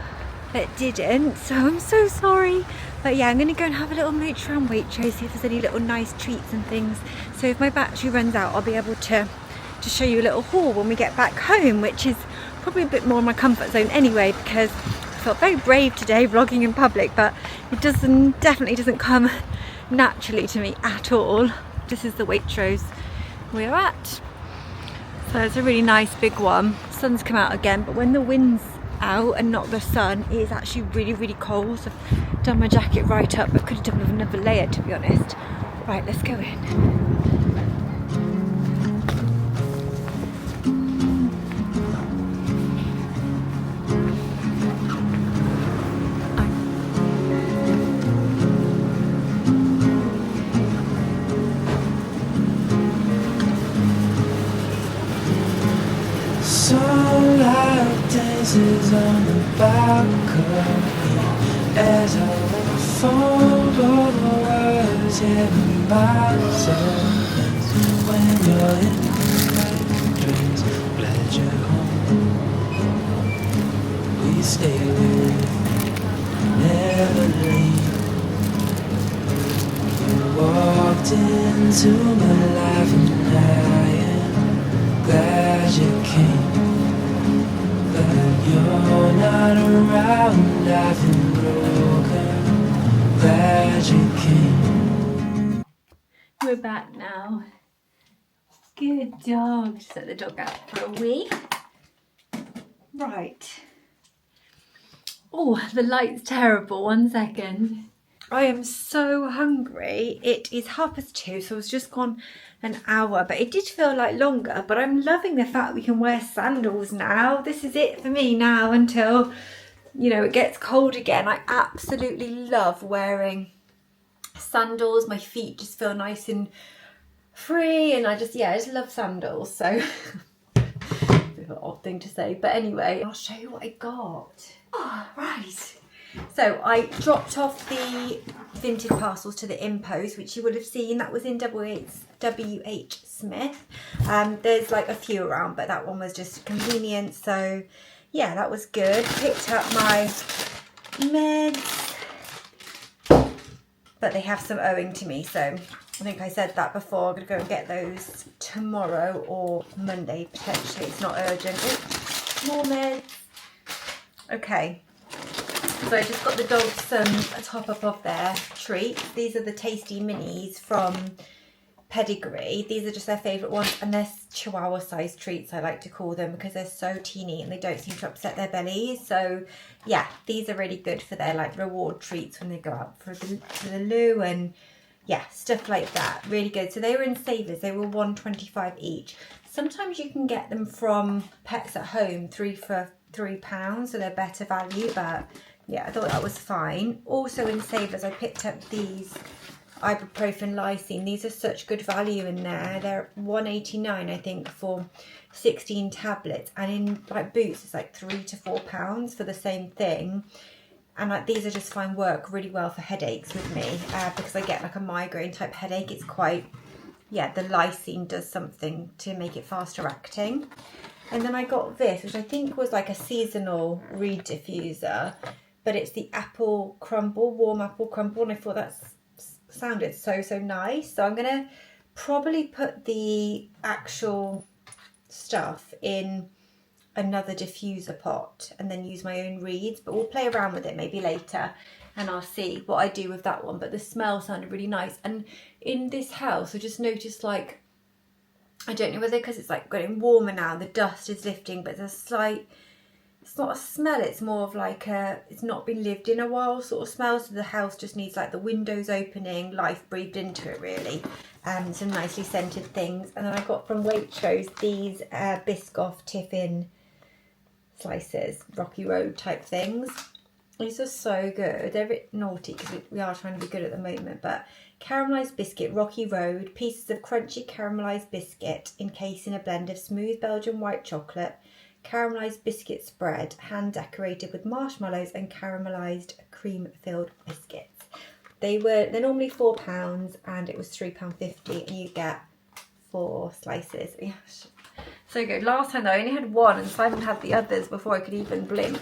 A: but it didn't, so I'm so sorry. But yeah, I'm going to go and have a little mooch around Waitrose, see if there's any little nice treats and things. So if my battery runs out, I'll be able to show you a little haul when we get back home, which is probably a bit more in my comfort zone anyway, because I felt very brave today vlogging in public, but it definitely doesn't come naturally to me at all. This is the Waitrose we're at. So it's a really nice big one. Sun's come out again, but when the wind's out and not the sun, it is actually really, really cold. So I've done my jacket right up, but could have done with another layer, to be honest. Right, let's go in.
C: Sunlight dances on the balcony as I unfold all the words in my soul. When you're in my dreams, glad you're home. We stay with, never leave. You walked into my life and I am glad you came. But you're not around, I've been broken. Glad you came.
A: We're back now. Good dog. Just let the dog out for a wee. Right. Oh, the light's terrible. 1 second. I am so hungry. It is 2:30, so it's just gone an hour, but it did feel like longer. But I'm loving the fact we can wear sandals now. This is it for me now until, you know, it gets cold again. I absolutely love wearing sandals. My feet just feel nice and free, and I just love sandals. So bit of an odd thing to say, but anyway, I'll show you what I got. Oh, right. So I dropped off the vintage parcels to the Impos, which you would have seen. That was in WH Smith. There's like a few around, but that one was just convenient. So yeah, that was good. Picked up my meds, but they have some owing to me. So I think I said that before. I'm going to go and get those tomorrow or Monday potentially. It's not urgent. Oh, more meds. Okay. So I just got the dogs some a top up of their treats. These are the tasty minis from Pedigree. These are just their favourite ones, and they're chihuahua sized treats, I like to call them, because they're so teeny and they don't seem to upset their bellies. So yeah, these are really good for their like reward treats when they go out for the loo, and yeah, stuff like that. Really good. So they were in Savers. They were £1.25 each. Sometimes you can get them from Pets at Home, 3 for £3, so they're better value, but yeah, I thought that was fine. Also in Savers, I picked up these ibuprofen lysine. These are such good value in there. They're £1.89, I think, for 16 tablets. And in like Boots, it's like £3 to £4 for the same thing. And like these are just fine, work really well for headaches with me, because I get like a migraine type headache. It's quite, yeah, the lysine does something to make it faster acting. And then I got this, which I think was like a seasonal reed diffuser, but it's the apple crumble, warm apple crumble, and I thought that sounded so nice. So I'm gonna probably put the actual stuff in another diffuser pot and then use my own reeds, but we'll play around with it maybe later and I'll see what I do with that one. But the smell sounded really nice. And in this house I just noticed, like, I don't know whether because it's like getting warmer now, the dust is lifting, but there's a slight it's not a smell, it's more of like it's not been lived in a while sort of smell. So the house just needs like the windows opening, life breathed into it really. Some nicely scented things. And then I got from Waitrose these Biscoff tiffin slices, Rocky Road type things. These are so good. They're a bit naughty because we are trying to be good at the moment, but caramelised biscuit, Rocky Road, pieces of crunchy caramelised biscuit encased in a blend of smooth Belgian white chocolate, caramelised biscuit spread, hand decorated with marshmallows and caramelised cream-filled biscuits. They're normally £4 and it was £3.50 and you get 4 slices. Yes. So good. Last time though, I only had one and Simon had the others before I could even blink.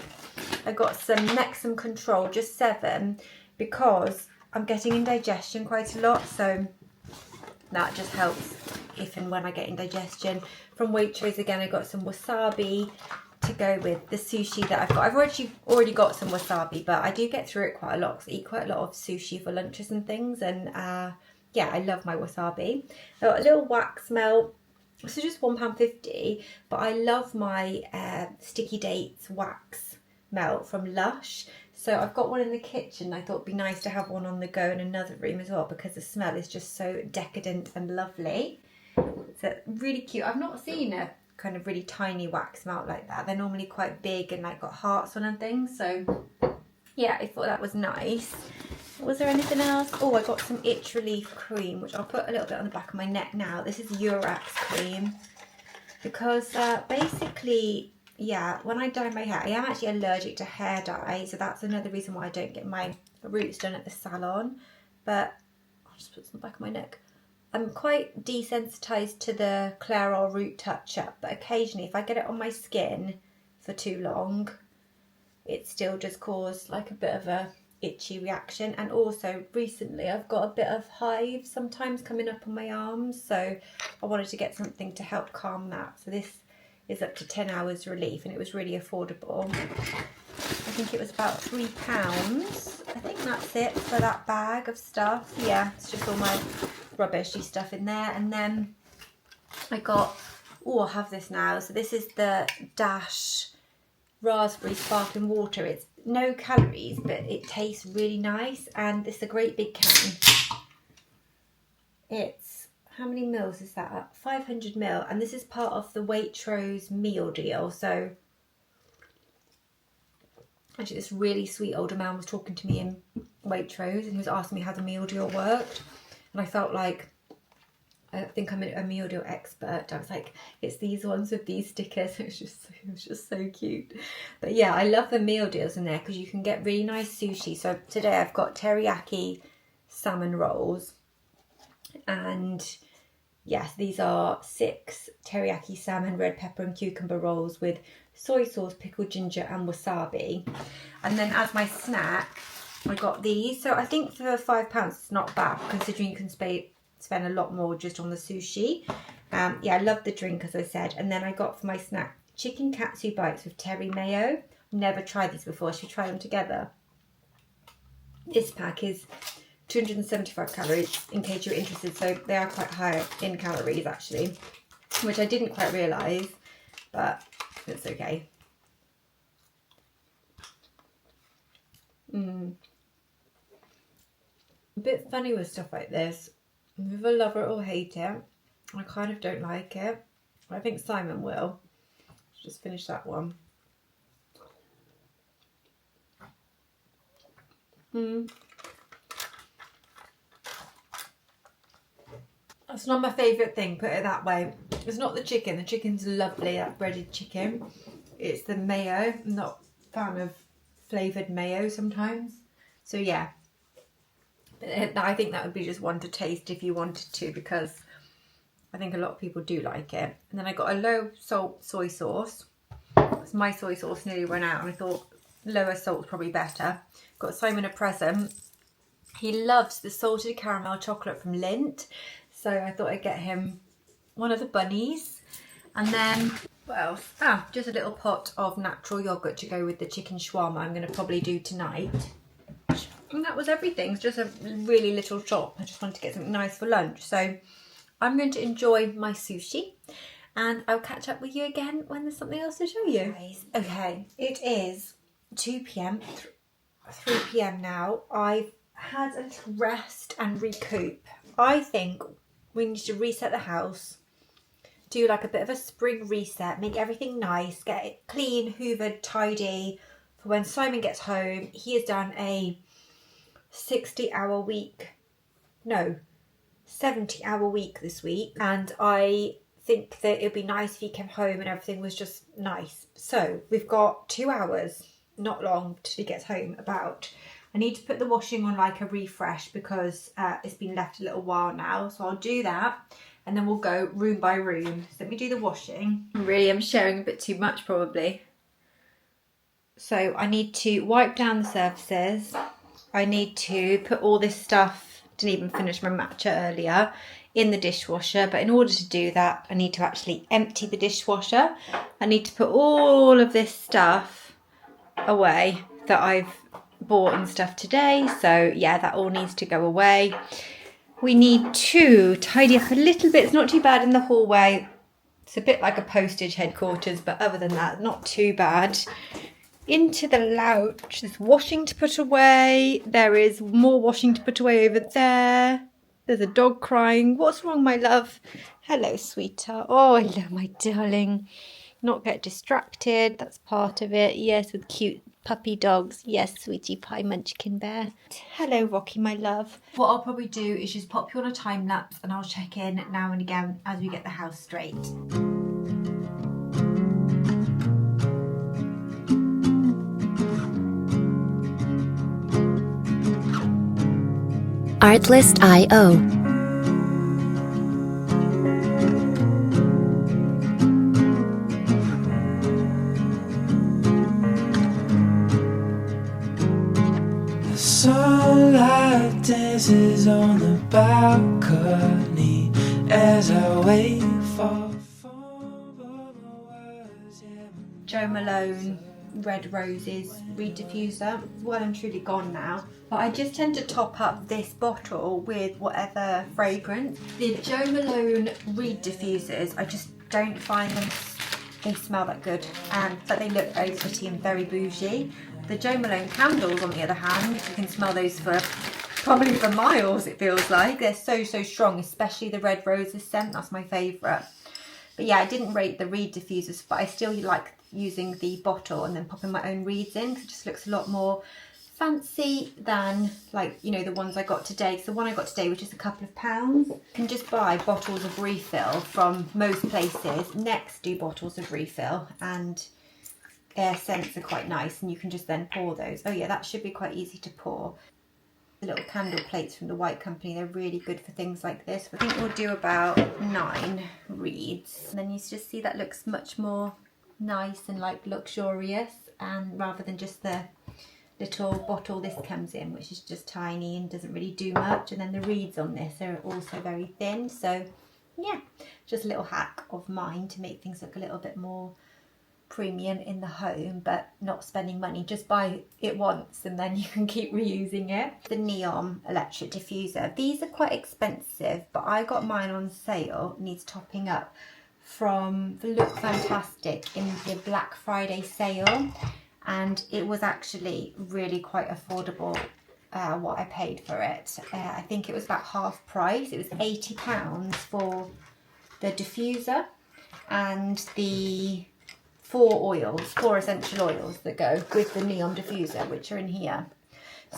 A: I got some Nexum Control, just 7, because I'm getting indigestion quite a lot, so that just helps if and when I get indigestion. From Waitrose again, I got some wasabi to go with the sushi that I've got. I've already got some wasabi, but I do get through it quite a lot because I eat quite a lot of sushi for lunches and things, and yeah, I love my wasabi. I got a little wax melt. This is just £1.50, but I love my sticky dates wax melt from Lush. So I've got one in the kitchen. I thought it'd be nice to have one on the go in another room as well because the smell is just so decadent and lovely. So really cute. I've not seen a kind of really tiny wax melt like that. They're normally quite big and like got hearts on and things. So yeah, I thought that was nice. Was there anything else? Oh, I got some itch relief cream, which I'll put a little bit on the back of my neck now. This is Urax cream because basically, yeah, when I dye my hair, I am actually allergic to hair dye, so that's another reason why I don't get my roots done at the salon. But I'll just put some on the back of my neck. I'm quite desensitized to the Clairol root touch-up, but occasionally if I get it on my skin for too long, it still just causes like a bit of a itchy reaction. And also recently I've got a bit of hives sometimes coming up on my arms, so I wanted to get something to help calm that. So this is up to 10 hours relief and it was really affordable. I think it was about £3. I think that's it for that bag of stuff. Yeah, it's just all my rubbishy stuff in there. And then I got, oh, I'll have this now. So this is the Dash raspberry sparkling water. It's no calories, but it tastes really nice, and it's a great big can. It's, how many mils is that? 500 ml, and this is part of the Waitrose meal deal. So actually this really sweet older man was talking to me in Waitrose and he was asking me how the meal deal worked, and I felt like I think I'm a meal deal expert. I was like, it's these ones with these stickers. It was just so cute. But yeah, I love the meal deals in there because you can get really nice sushi. So today I've got teriyaki salmon rolls, and yes, these are 6 teriyaki salmon, red pepper and cucumber rolls with soy sauce, pickled ginger and wasabi. And then as my snack, I got these. So I think for £5 it's not bad considering you can spend a lot more just on the sushi. Yeah, I love the drink as I said. And then I got for my snack chicken katsu bites with terry mayo. Never tried these before. I should try them together. This pack is 275 calories in case you're interested, so they are quite high in calories actually, which I didn't quite realise, but it's okay. A bit funny with stuff like this. You either love it or hate it. I kind of don't like it. I think Simon will. Let's just finish that one. That's not my favourite thing, put it that way. It's not the chicken. The chicken's lovely, that breaded chicken. It's the mayo. I'm not a fan of flavoured mayo sometimes. So yeah. I think that would be just one to taste if you wanted to, because I think a lot of people do like it. And then I got a low salt soy sauce. My soy sauce nearly ran out and I thought lower salt's probably better. Got Simon a present. He loves the salted caramel chocolate from Lindt, so I thought I'd get him one of the bunnies. And then what else? Just a little pot of natural yogurt to go with the chicken shawarma I'm going to probably do tonight. And that was everything. It's just a really little shop. I just wanted to get something nice for lunch. So I'm going to enjoy my sushi and I'll catch up with you again when there's something else to show you. Okay, it is 2 p.m, 3 p.m. now. I've had a little rest and recoup. I think we need to reset the house, do like a bit of a spring reset, make everything nice, get it clean, hoovered, tidy for when Simon gets home. He has done a 70-hour week this week, and I think that it'd be nice if he came home and everything was just nice. So we've got 2 hours, not long, till he gets home. I need to put the washing on like a refresh because it's been left a little while now, so I'll do that and then we'll go room by room. So let me do the washing. Really, I'm sharing a bit too much probably. So I need to wipe down the surfaces. I need to put all this stuff, didn't even finish my matcha earlier, in the dishwasher. But in order to do that, I need to actually empty the dishwasher. I need to put all of this stuff away that I've bought and stuff today. So yeah, that all needs to go away. We need to tidy up a little bit. It's not too bad in the hallway. It's a bit like a postage headquarters, but other than that, not too bad. Into the lounge, there's washing to put away. There is more washing to put away over there. There's a dog crying. What's wrong, my love? Hello, sweetheart. Oh, hello, my darling. Not get distracted. That's part of it. Yes, with cute puppy dogs. Yes, sweetie pie munchkin bear. Hello, Rocky, my love. What I'll probably do is just pop you on a time lapse and I'll check in now and again as we get the house straight.
B: Artlist.io.
C: The sunlight dances on the balcony as I wait for
A: Jo Malone Red Roses Reed diffuser. Well and truly gone now, but I just tend to top up this bottle with whatever fragrance. The Jo Malone Reed diffusers, I just don't find them, they smell that good, but they look very pretty and very bougie. The Jo Malone candles, on the other hand, you can smell those for probably for miles, it feels like. They're so strong, especially the Red Roses scent. That's my favourite. But yeah, I didn't rate the Reed diffusers, but I still like using the bottle and then popping my own reeds in, because it just looks a lot more fancy than, like, you know, the ones I got today. So the one I got today was just a couple of pounds. You can just buy bottles of refill from most places. Next do bottles of refill, and their scents are quite nice, and you can just then pour those. Oh yeah, that should be quite easy to pour. The little candle plates from the White Company, they're really good for things like this. I think we'll do about 9 reeds, and then you just see that looks much more nice and like luxurious, and rather than just the little bottle this comes in, which is just tiny and doesn't really do much. And then the reeds on this are also very thin. So yeah, just a little hack of mine to make things look a little bit more premium in the home, but not spending money. Just buy it once and then you can keep reusing it. The neon electric diffuser, these are quite expensive, but I got mine on sale. It needs topping up from the Look Fantastic in the Black Friday sale, and it was actually really quite affordable what I paid for it. I think it was about half price. It was £80 for the diffuser and the 4 essential oils that go with the neon diffuser, which are in here.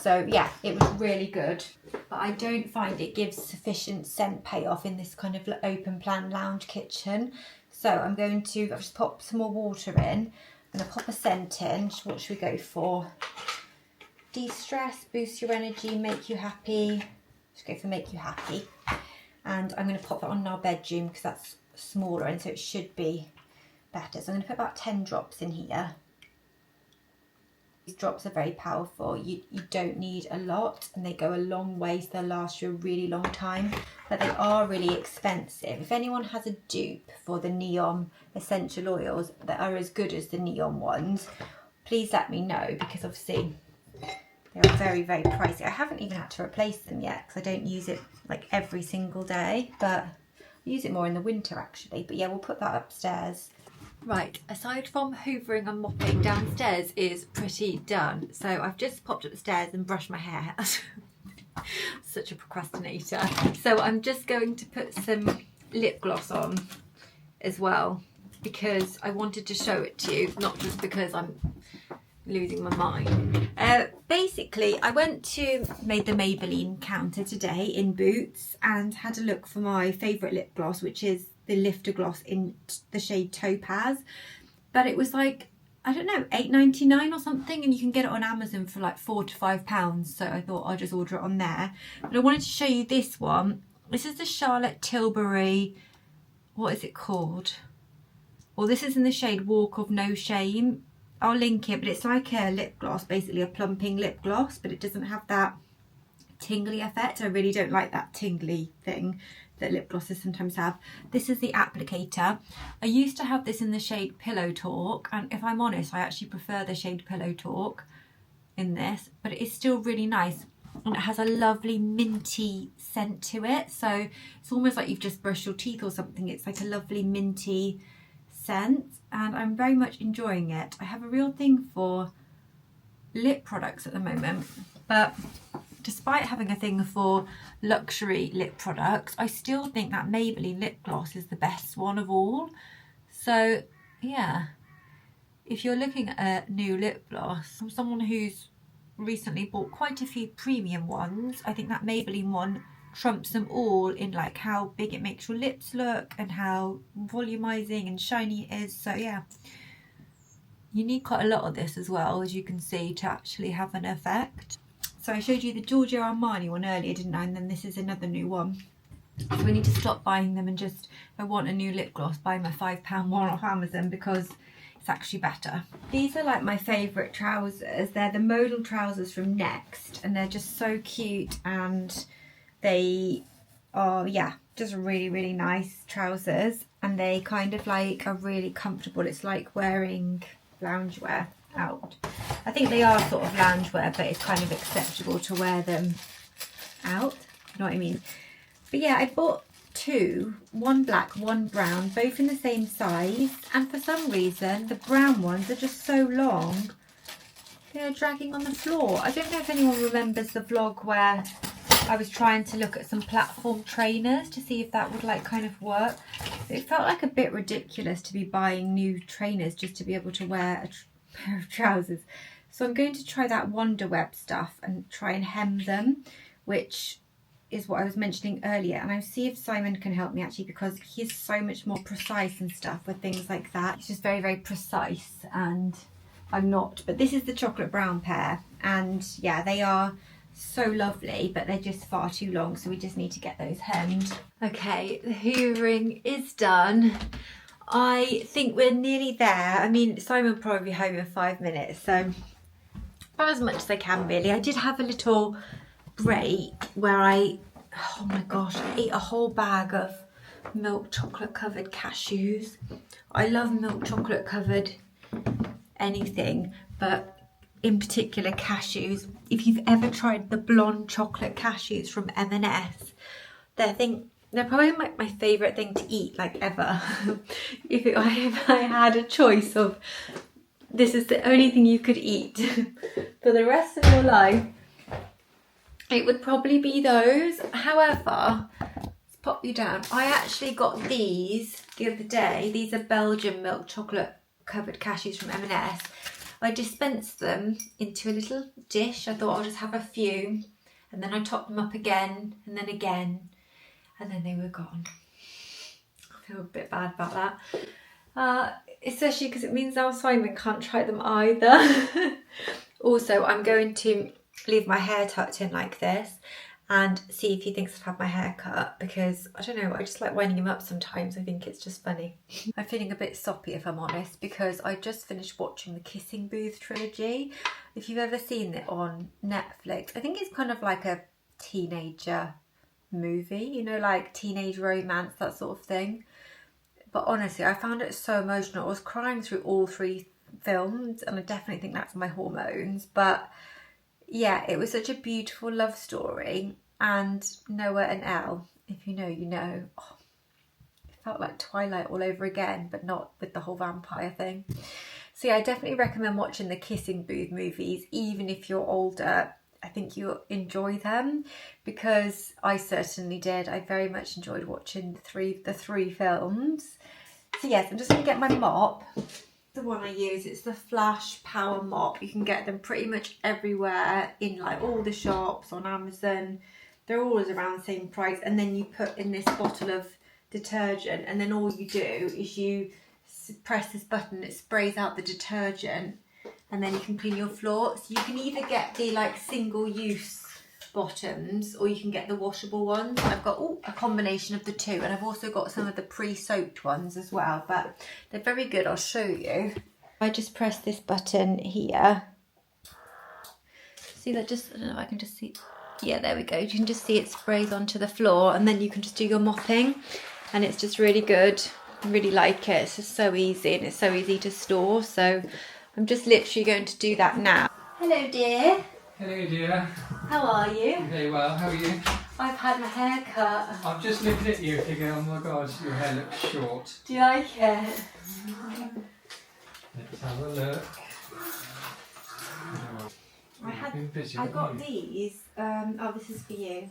A: So yeah, it was really good, but I don't find it gives sufficient scent payoff in this kind of open plan lounge kitchen. So I've just popped some more water in. I'm going to pop a scent in. What should we go for? De-stress, boost your energy, make you happy. Let's go for make you happy. And I'm going to pop that on in our bedroom because that's smaller, and so it should be better. So I'm going to put about 10 drops in here. These drops are very powerful. You don't need a lot, and they go a long way, so they'll last you a really long time, but they are really expensive. If anyone has a dupe for the neon essential oils that are as good as the neon ones, please let me know, because obviously they're very pricey. I haven't even had to replace them yet because I don't use it like every single day, but use it more in the winter actually, but yeah, we'll put that upstairs. Right, aside from hoovering and mopping, downstairs is pretty done. So I've just popped up the stairs and brushed my hair. Such a procrastinator. So I'm just going to put some lip gloss on as well, because I wanted to show it to you, not just because I'm losing my mind. Basically, I made the Maybelline counter today in Boots and had a look for my favourite lip gloss, which is the Lifter Gloss in the shade Topaz. But it was like, I don't know, £8.99 or something, and you can get it on Amazon for like £4 to £5. So I thought I'll just order it on there. But I wanted to show you this one. This is the Charlotte Tilbury, what is it called? Well, this is in the shade Walk of No Shame. I'll link it, but it's like a lip gloss, basically a plumping lip gloss, but it doesn't have that tingly effect. I really don't like that tingly thing that lip glosses sometimes have. This is the applicator. I used to have this in the shade Pillow Talk, and if I'm honest, I actually prefer the shade Pillow Talk in this, but it is still really nice, and it has a lovely minty scent to it. So it's almost like you've just brushed your teeth or something. It's like a lovely minty scent, and I'm very much enjoying it. I have a real thing for lip products at the moment, but despite having a thing for luxury lip products, I still think that Maybelline lip gloss is the best one of all. So yeah, if you're looking at a new lip gloss from someone who's recently bought quite a few premium ones, I think that Maybelline one trumps them all in like how big it makes your lips look and how volumizing and shiny it is. So yeah, you need quite a lot of this as well, as you can see, to actually have an effect. So I showed you the Giorgio Armani one earlier, didn't I? And then this is another new one. So we need to stop buying them and just, if I want a new lip gloss, buy my £5 one off Amazon, because it's actually better. These are like my favourite trousers. They're the modal trousers from Next, and they're just so cute, and they are, yeah, just really, really nice trousers, and they kind of like are really comfortable. It's like wearing loungewear out. I think they are sort of loungewear, but it's kind of acceptable to wear them out, you know what I mean? But yeah, I bought two, one black, one brown, both in the same size, and for some reason the brown ones are just so long they're dragging on the floor. I don't know if anyone remembers the vlog where I was trying to look at some platform trainers to see if that would like kind of work. It felt like a bit ridiculous to be buying new trainers just to be able to wear a pair of trousers. So I'm going to try that Wonder Web stuff and try and hem them, which is what I was mentioning earlier. And I'll see if Simon can help me actually, because he's so much more precise and stuff with things like that. He's just very, very precise, and I'm not. But this is the chocolate brown pair, and yeah, they are so lovely, but they're just far too long, so we just need to get those hemmed. Okay, the hoovering is done. I think we're nearly there. I mean, Simon will probably be home in 5 minutes, so as much as I can really. I did have a little break where oh my gosh, I ate a whole bag of milk chocolate covered cashews. I love milk chocolate covered anything, but in particular cashews. If you've ever tried the blonde chocolate cashews from M&S, they're probably my favourite thing to eat, like ever. if I had a choice of, this is the only thing you could eat for the rest of your life, it would probably be those. However, let's pop you down. I actually got these the other day. These are Belgian milk chocolate covered cashews from M&S. I dispensed them into a little dish. I thought I'll just have a few, and then I topped them up again, and then again, and then they were gone. I feel a bit bad about that. Especially because it means now Simon can't try them either. Also, I'm going to leave my hair tucked in like this and see if he thinks I've had my hair cut, because I don't know, I just like winding him up sometimes. I think it's just funny. I'm feeling a bit soppy, if I'm honest, because I just finished watching the Kissing Booth trilogy. If you've ever seen it on Netflix, I think it's kind of like a teenager movie, you know, like teenage romance, that sort of thing. But honestly, I found it so emotional. I was crying through all 3 films, and I definitely think that's my hormones. But yeah, it was such a beautiful love story, and Noah and Elle, if you know, you know. Oh, felt like Twilight all over again, but not with the whole vampire thing. So yeah, I definitely recommend watching the Kissing Booth movies, even if you're older. I think you'll enjoy them, because I certainly did. I very much enjoyed watching the three films. So yes, I'm just going to get my mop. The one I use, it's the Flash Power Mop. You can get them pretty much everywhere in like all the shops, on Amazon. They're always around the same price. And then you put in this bottle of detergent, and then all you do is you press this button, it sprays out the detergent, and then you can clean your floor. So you can either get the like single use bottoms, or you can get the washable ones. I've got a combination of the two, and I've also got some of the pre-soaked ones as well, but they're very good. I'll show you. I just press this button here. See that? Just, I don't know, I can just see. Yeah, there we go. You can just see it sprays onto the floor, and then you can just do your mopping, and it's just really good. I really like it. It's just so easy, and it's so easy to store. So I'm just literally going to do that now. Hello, dear.
C: Hello dear.
A: How are you?
C: Very well, how are you?
A: I've had my hair cut.
C: I'm just looking at you thinking, oh my god, your hair looks short.
A: Do you like it?
C: Let's have a look. Been busy,
A: I got
C: haven't you?
A: these. Oh, this is for you.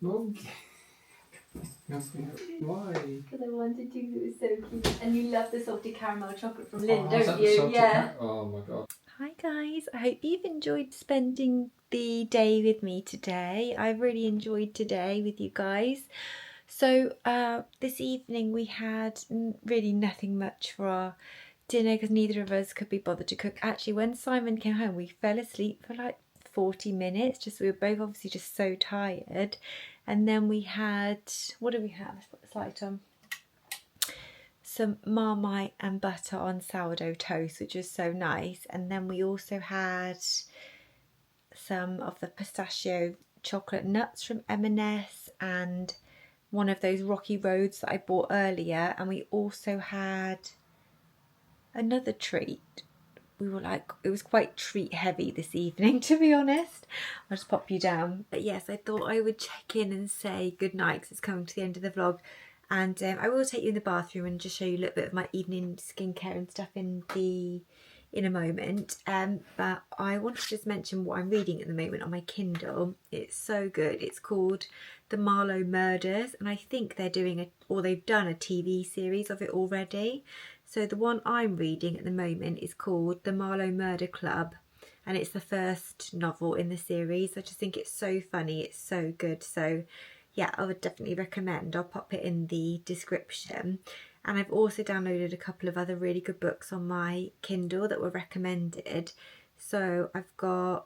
C: Okay. Why?
A: Because I wanted to. It was so cute. And you love the salty caramel chocolate from Lynn,
C: Oh, is that
A: don't
C: the
A: you?
C: salted
A: Yeah.
C: Oh my god.
A: Hi guys, I hope you've enjoyed spending the day with me today. I really enjoyed today with you guys. So this evening we had really nothing much for our dinner, because neither of us could be bothered to cook. Actually, when Simon came home, we fell asleep for like 40 minutes. Just we were both obviously just so tired. And then we had, what did we have? Let's put this light on. Some Marmite and butter on sourdough toast, which was so nice. And then we also had some of the pistachio chocolate nuts from M&S, and one of those Rocky Roads that I bought earlier. And we also had another treat. We were like, it was quite treat heavy this evening, to be honest. I'll just pop you down. But yes, I thought I would check in and say good night, because it's coming to the end of the vlog. And I will take you in the bathroom and just show you a little bit of my evening skincare and stuff in a moment. But I want to just mention what I'm reading at the moment on my Kindle. It's so good. It's called The Marlowe Murders, and I think they're doing they've done a TV series of it already. So the one I'm reading at the moment is called The Marlowe Murder Club, and it's the first novel in the series. I just think it's so funny. It's so good. So yeah, I would definitely recommend. I'll pop it in the description. And I've also downloaded a couple of other really good books on my Kindle that were recommended. So I've got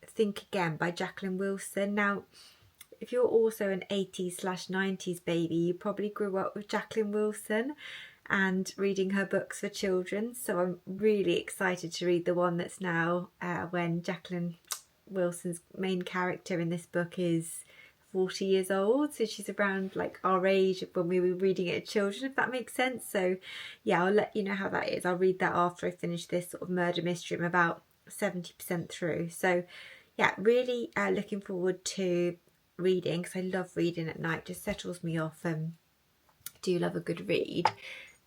A: Think Again by Jacqueline Wilson. Now, if you're also an 80s/90s baby, you probably grew up with Jacqueline Wilson and reading her books for children. So I'm really excited to read the one that's now when Jacqueline Wilson's main character in this book is 40 years old, so she's around like our age when we were reading it as children, if that makes sense. So yeah, I'll let you know how that is. I'll read that after I finish this sort of murder mystery. I'm about 70% through. So yeah, really looking forward to reading, because I love reading at night. Just settles me off, and do love a good read.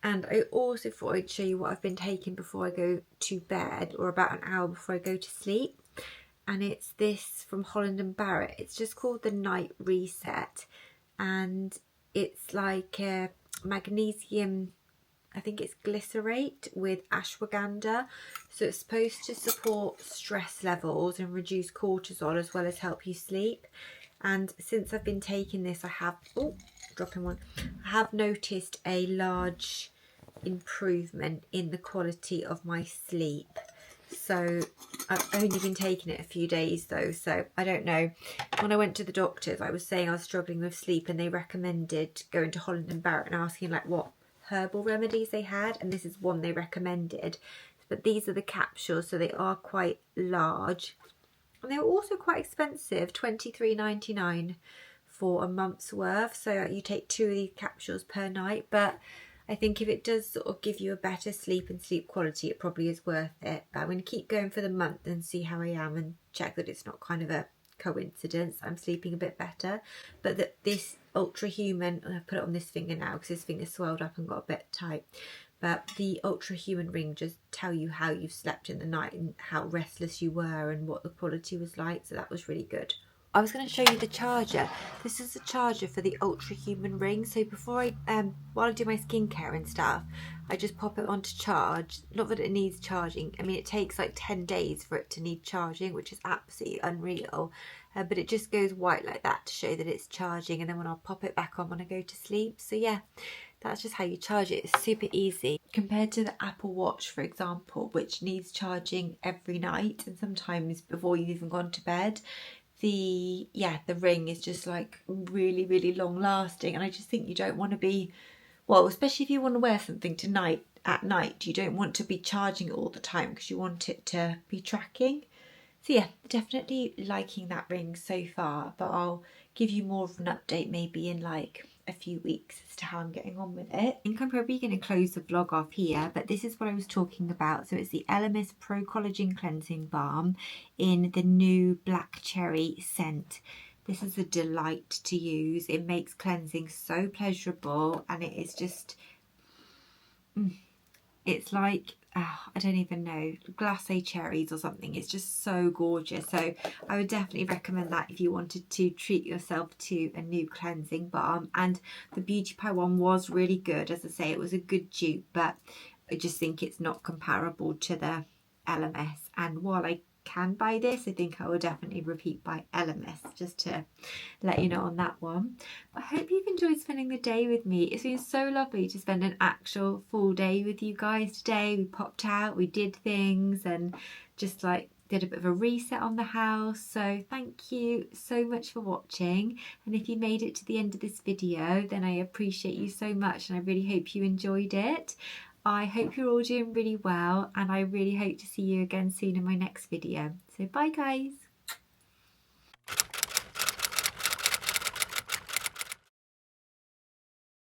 A: And I also thought I'd show you what I've been taking before I go to bed, or about an hour before I go to sleep. And it's this from Holland & Barrett. It's just called the Night Reset, and it's like a magnesium, I think it's glycerate with ashwagandha. So it's supposed to support stress levels and reduce cortisol, as well as help you sleep. And since I've been taking this, I have I have noticed a large improvement in the quality of my sleep. So I've only been taking it a few days though, so I don't know. When I went to the doctors, I was saying I was struggling with sleep, and they recommended going to Holland & Barrett and asking like what herbal remedies they had, and this is one they recommended. But these are the capsules, so they are quite large, and they were also quite expensive, $23.99 for a month's worth. So you take 2 of these capsules per night, but I think if it does sort of give you a better sleep and sleep quality, it probably is worth it. But I'm going to keep going for the month and see how I am, and check that it's not kind of a coincidence I'm sleeping a bit better, but that this Ultra Human, I've put it on this finger now because this finger's swelled up and got a bit tight, but the Ultra Human ring just tell you how you've slept in the night and how restless you were and what the quality was like, so that was really good. I was going to show you the charger. This is the charger for the Ultra Human ring. So before while I do my skincare and stuff, I just pop it on to charge. Not that it needs charging. I mean, it takes like 10 days for it to need charging, which is absolutely unreal. But it just goes white like that to show that it's charging. And then when I'll pop it back on when I go to sleep. So yeah, that's just how you charge it. It's super easy. Compared to the Apple Watch, for example, which needs charging every night and sometimes before you've even gone to bed. The ring is just like really, really long lasting, and I just think you don't want to be, well, especially if you want to wear something at night, you don't want to be charging it all the time because you want it to be tracking. So yeah, definitely liking that ring so far, but I'll give you more of an update maybe in like a few weeks as to how I'm getting on with it. I think I'm probably going to close the vlog off here, but this is what I was talking about. So it's the LMS Pro Collagen Cleansing Balm in the new black cherry scent. This is a delight to use. It makes cleansing so pleasurable, and it is just it's like I don't even know, glacé cherries or something. It's just so gorgeous. So I would definitely recommend that if you wanted to treat yourself to a new cleansing balm. And the Beauty Pie one was really good. As I say, it was a good dupe, but I just think it's not comparable to the LMS. And while I can buy this, I think I will definitely repeat by LMS, just to let you know on that one. But I hope you've enjoyed spending the day with me. It's been so lovely to spend an actual full day with you guys today. We popped out, we did things, and just like did a bit of a reset on the house. So thank you so much for watching, and if you made it to the end of this video, then I appreciate you so much, and I really hope you enjoyed it. I hope you're all doing really well, and I really hope to see you again soon in my next video. So bye guys.